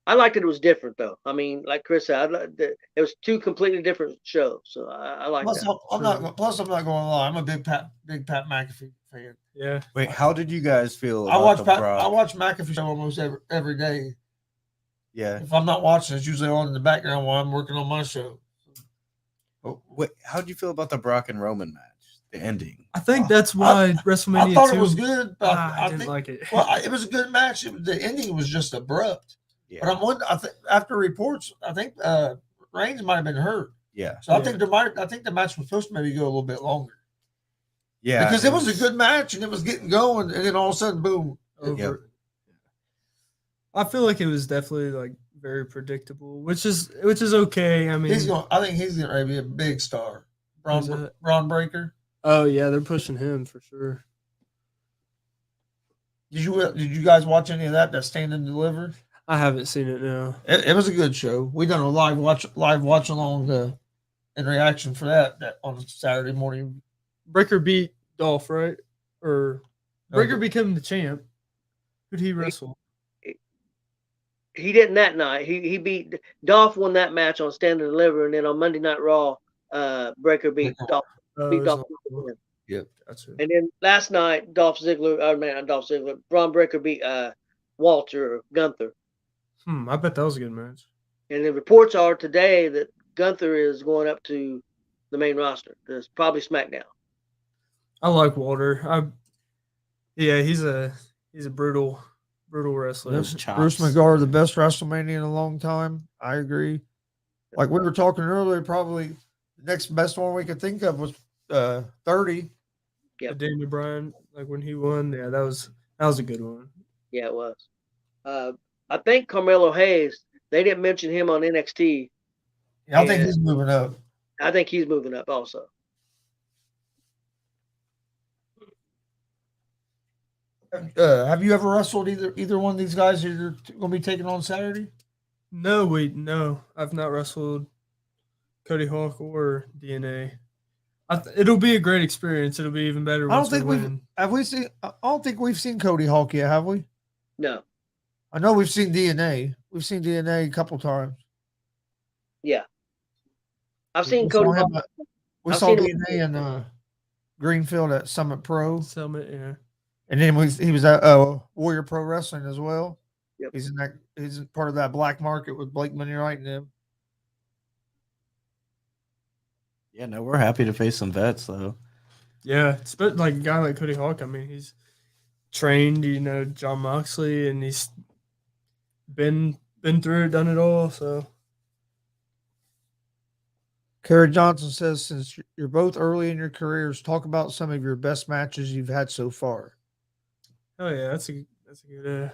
I liked it was different though. I mean, like Chris said, it was 2 completely different shows. So I like Plus, that. I'm not going to lie. I'm a big Pat McAfee fan. Yeah. Wait, how did you guys feel? I about the Brock? I watch McAfee show almost every day. Yeah. If I'm not watching, it's usually on in the background while I'm working on my show. Wait, how did you feel about the Brock and Roman match? The ending. I think that's why WrestleMania I thought 2 it was good, but I I didn't think like it. well, it was a good match. The ending was just abrupt. Yeah. But I think after reports, I think Reigns might have been hurt. Yeah. So I think the match was supposed to maybe go a little bit longer. Yeah. Because it was a good match and it was getting going, and then all of a sudden, boom, over. Yep. I feel like it was definitely like very predictable, which is okay. I mean, I think he's gonna be a big star. Braun Breaker. Oh yeah, they're pushing him for sure. Did you guys watch any of that Stand and Deliver? I haven't seen it now. It was a good show. We done a live watch along in reaction for that on Saturday morning. Breaker beat Dolph, right? Or Breaker became the champ. Who'd he wrestle? He didn't that night. He beat Dolph, won that match on Stand and Deliver, and then on Monday Night Raw, Breaker beat Dolph. Yep. And then last night, Braun Breaker beat Walter Gunther. I bet that was a good match. And the reports are today that Gunther is going up to the main roster. There's probably SmackDown. I like Walter. He's a brutal wrestler. Bruce McGuire, the best WrestleMania in a long time. I agree. Like we were talking earlier, probably the next best one we could think of was 30. Yeah, Daniel Bryan, like when he won, that was a good one. Yeah, it was. I think Carmelo Hayes. They didn't mention him on NXT. Yeah, I think he's moving up. I think he's moving up also. Have you ever wrestled either one of these guys that you're going to be taking on Saturday? No, I've not wrestled Cody Hawk or DNA. It'll be a great experience. It'll be even better. I don't think we've seen Cody Hawk yet, have we? No. I know we've seen DNA. We've seen DNA a couple times. Yeah. I've seen Cody Hawk. We saw DNA in Greenfield at Summit Pro. Yeah. And then he was at Warrior Pro Wrestling as well. Yep. He's part of that black market with Blake Moneyright and them. Yeah, no, we're happy to face some vets though. Yeah, but like a guy like Cody Hawk, I mean, he's trained, John Moxley, and he's been through it, done it all. So, Kerry Johnson says, since you're both early in your careers, talk about some of your best matches you've had so far. Oh yeah, that's a good.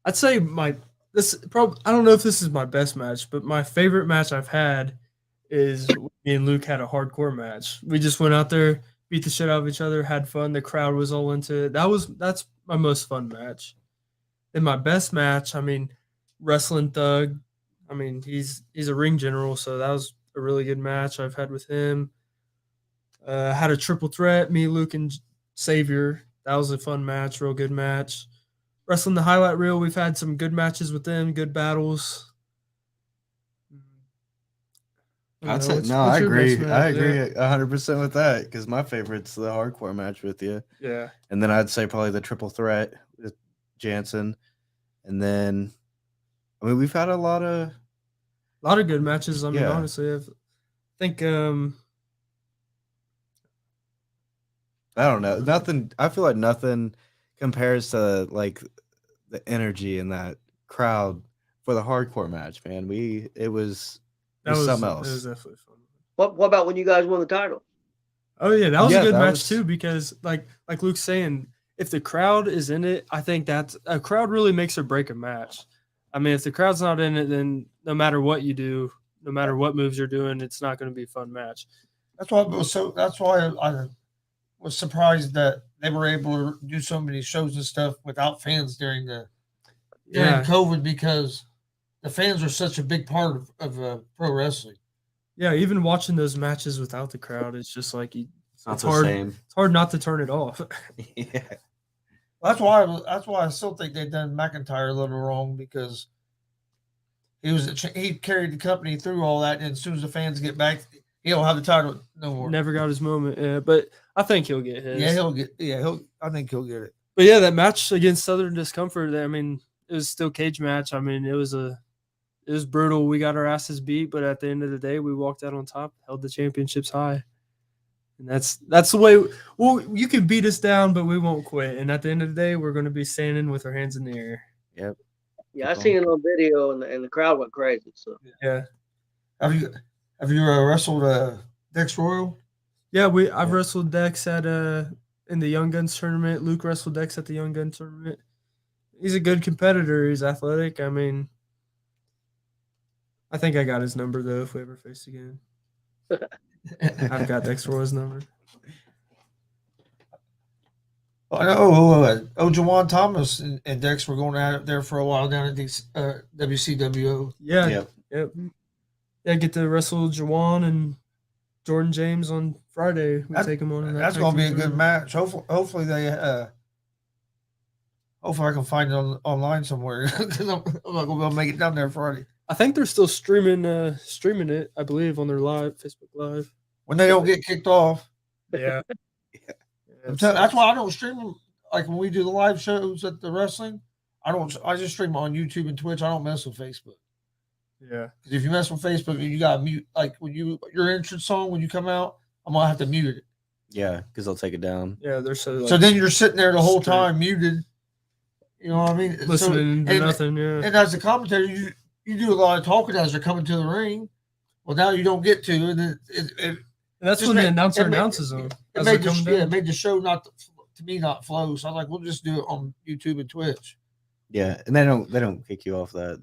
I'd say I don't know if this is my best match, but my favorite match I've had is me and Luke had a hardcore match. We just went out there, beat the shit out of each other, had fun. The crowd was all into it. That's my most fun match. And my best match, I mean, Wrestling Thug. I mean, he's a ring general, so that was a really good match I've had with him. Had a triple threat, me, Luke, and Savior. That was a fun match, real good match. Wrestling the Highlight Reel, we've had some good matches with them, good battles. I agree. I agree 100% with that because my favorite's the hardcore match with you. Yeah. And then I'd say probably the triple threat with Jansen. And then, I mean, we've had a lot of good matches. I mean, honestly, I think I don't know. Nothing. I feel like nothing compares to like the energy in that crowd for the hardcore match, man. It was something else. It was definitely fun. What about when you guys won the title? Oh yeah, that was a good match too because like Luke's saying, if the crowd is in it, I think that a crowd really makes or break a match. I mean, if the crowd's not in it, then no matter what you do, no matter what moves you're doing, it's not going to be a fun match. That's why I was surprised that they were able to do so many shows and stuff without fans during COVID because the fans are such a big part of pro wrestling. Yeah, even watching those matches without the crowd, it's just like it's hard. It's hard not to turn it off. Yeah, that's why I still think they've done McIntyre a little wrong because he carried the company through all that, and as soon as the fans get back, he don't have the title no more. Never got his moment, yeah, but I think he'll get his. I think he'll get it. But yeah, that match against Southern Discomfort, I mean, it was still cage match. I mean, it was brutal. We got our asses beat, but at the end of the day, we walked out on top, held the championships high. And that's the way. Well, you can beat us down, but we won't quit. And at the end of the day, we're going to be standing with our hands in the air. Yep. Yeah, I seen it on video, and the crowd went crazy. So yeah, Have you wrestled Dex Royal? Yeah, I've wrestled Dex at in the Young Guns tournament. Luke wrestled Dex at the Young Guns tournament. He's a good competitor. He's athletic. I mean, I think I got his number though. If we ever face again, I've got Dex Roy's number. I know Jawan Thomas and Dex were going at it there for a while down at the WCWO. Yeah, yep. Yeah, get to wrestle Jawan and Jordan James on Friday. We take him on. That's going to be a good match. Hopefully they. Hopefully I can find it online somewhere because I'm not going to be able to make it down there Friday. I think they're still streaming it. I believe on their Facebook Live when they don't get kicked off. Yeah. That's why I don't stream them. Like when we do the live shows at the wrestling, I just stream on YouTube and Twitch. I don't mess with Facebook. Yeah. Because if you mess with Facebook, you got to mute. Like when your entrance song, when you come out, I'm going to have to mute it. Yeah, because they'll take it down. Yeah, they're so. So then you're sitting there the whole time muted. You know what I mean? Listening to nothing, yeah. And as a commentator, you do a lot of talking as they're coming to the ring. Well, now you don't get to, and and that's when the announcer announces them. It made the show not flow. So I'm like, we'll just do it on YouTube and Twitch. Yeah, and they don't kick you off that.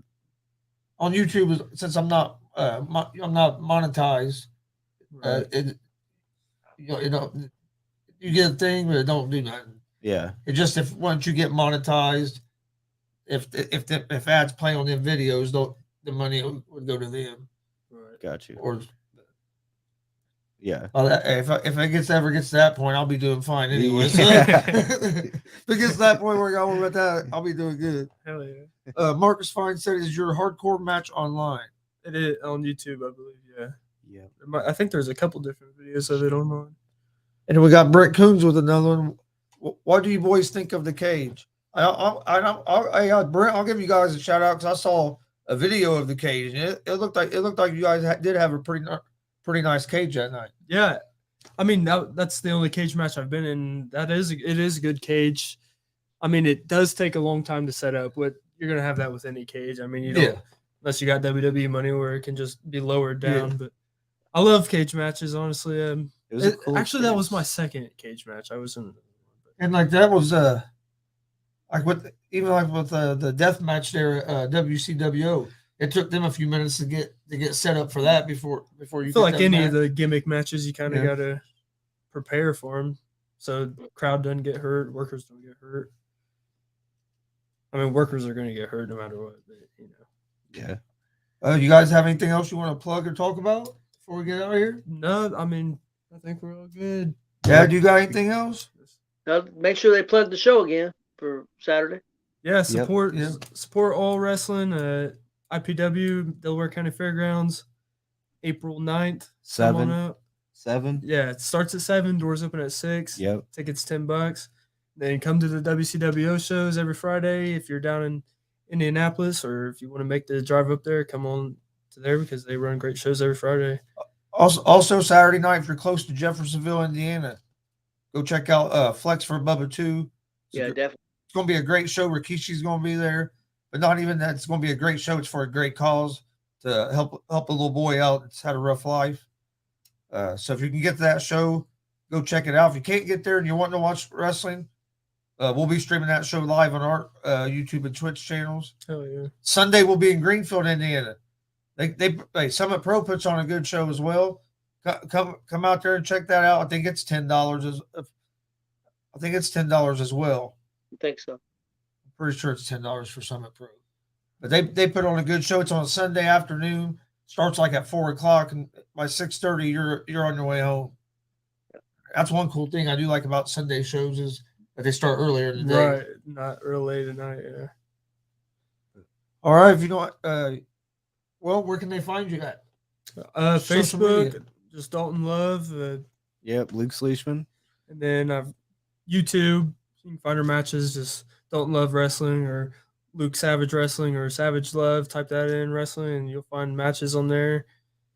On YouTube, since I'm not monetized, right. You get a thing, but it don't do nothing. Yeah, it just once you get monetized, if ads play on them videos, the money would go to them. Right. Got you. Or yeah, if it ever gets to that point, I'll be doing fine anyway. So if it gets to that point where I'm with that, I'll be doing good. Hell yeah. Marcus Fine said, "Is your hardcore match online?" It is on YouTube, I believe. Yeah. Yeah. I think there's a couple different videos of it online. And we got Brett Coons with another one. What do you boys think of the cage? Brent, I'll give you guys a shout out because I saw a video of the cage. And it looked like you guys did have a pretty nice cage that night. Yeah, I mean that's the only cage match I've been in. It is a good cage. I mean, it does take a long time to set up. What you're gonna have that with any cage. I mean, you don't unless you got WWE money where it can just be lowered down. Yeah. But I love cage matches, honestly. Actually, that was my second cage match. I was in. And like that was like with the death match there at WCWO, it took them a few minutes to get set up for that before you. I feel like any of the gimmick matches, you kind of got to prepare for them, so the crowd doesn't get hurt, workers don't get hurt. I mean, workers are going to get hurt no matter what, but, Yeah. You guys have anything else you want to plug or talk about before we get out of here? No, I mean, I think we're all good. Yeah, do you got anything else? Make sure they plug the show again for Saturday. Yeah, support all wrestling. IPW, Delaware County Fairgrounds, April 9th. 7. Yeah, it starts at 7. Doors open at 6. Yep. Tickets $10. Then come to the WCWO shows every Friday. If you're down in Indianapolis or if you want to make the drive up there, come on to there because they run great shows every Friday. Also Saturday night, if you're close to Jeffersonville, Indiana, go check out Flex for Bubba 2. Definitely. It's going to be a great show. Rikishi's going to be there. But not even that. It's going to be a great show. It's for a great cause to help a little boy out that's had a rough life. So if you can get to that show, go check it out. If you can't get there and you want to watch wrestling, we'll be streaming that show live on our YouTube and Twitch channels. Hell yeah. Sunday we'll be in Greenfield, Indiana. They Summit Pro puts on a good show as well. Come out there and check that out. I think it's $10 as well. I think so. I'm pretty sure it's $10 for Summit Pro. But they put on a good show. It's on a Sunday afternoon. Starts like at 4:00, and by 6:30 you're on your way home. That's one cool thing I do like about Sunday shows is that they start earlier in the day. Right, not early tonight. Yeah. All right, if you don't, well, where can they find you at? Facebook, just Dalton Love. Yep, Luke Sleishman. And then I've YouTube. You can find our matches, just Dalton Love Wrestling or Luke Savage Wrestling or Savage Love. Type that in wrestling, and you'll find matches on there.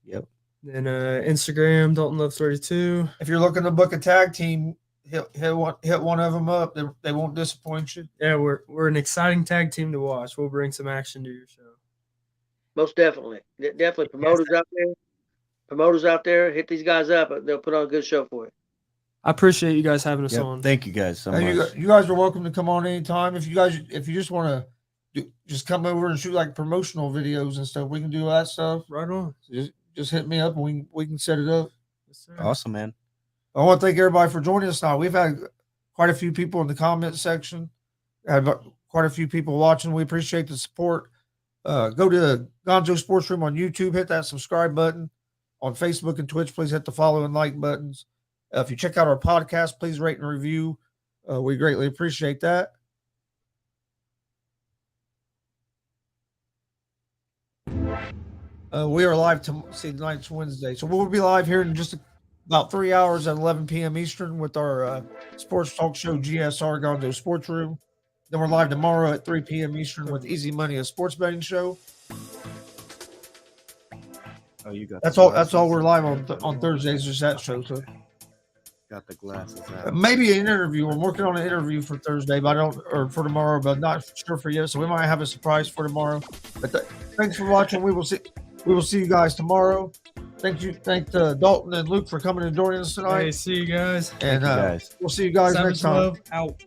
Yep. Then Instagram, Dalton Love 32. If you're looking to book a tag team, hit one of them up. They won't disappoint you. Yeah, we're an exciting tag team to watch. We'll bring some action to your show. Most definitely. Definitely promoters out there, hit these guys up. They'll put on a good show for you. I appreciate you guys having us Yep. on. Thank you guys so And much. you guys are welcome to come on anytime. If you just want to just come over and shoot like promotional videos and stuff, we can do that stuff. Right on. Just hit me up and we can set it up. Yes, sir. Awesome, man. I want to thank everybody for joining us now. We've had quite a few people in the comment section. Had quite a few people watching. We appreciate the support. Go to Gonzo Sports Room on YouTube. Hit that subscribe button. On Facebook and Twitch, please hit the follow and like buttons. If you check out our podcast, please rate and review. We greatly appreciate that. We are live tonight's Wednesday. So we'll be live here in just about 3 hours at 11 p.m. Eastern with our sports talk show, GSR Gonzo Sports Room. Then we're live tomorrow at 3 p.m. Eastern with Easy Money, a sports betting show. Oh, you got That's all. That's all. We're live on Thursdays. Just that show. So got the glasses out. maybe an interview. We're working on an interview for Thursday, but or for tomorrow, but not sure for yet. So we might have a surprise for tomorrow. But thanks for watching. We will see you guys tomorrow. Thank Dalton and Luke for coming and joining us tonight. Hey, see you guys. And Thank you guys. we'll see you guys Savage next time. Love out.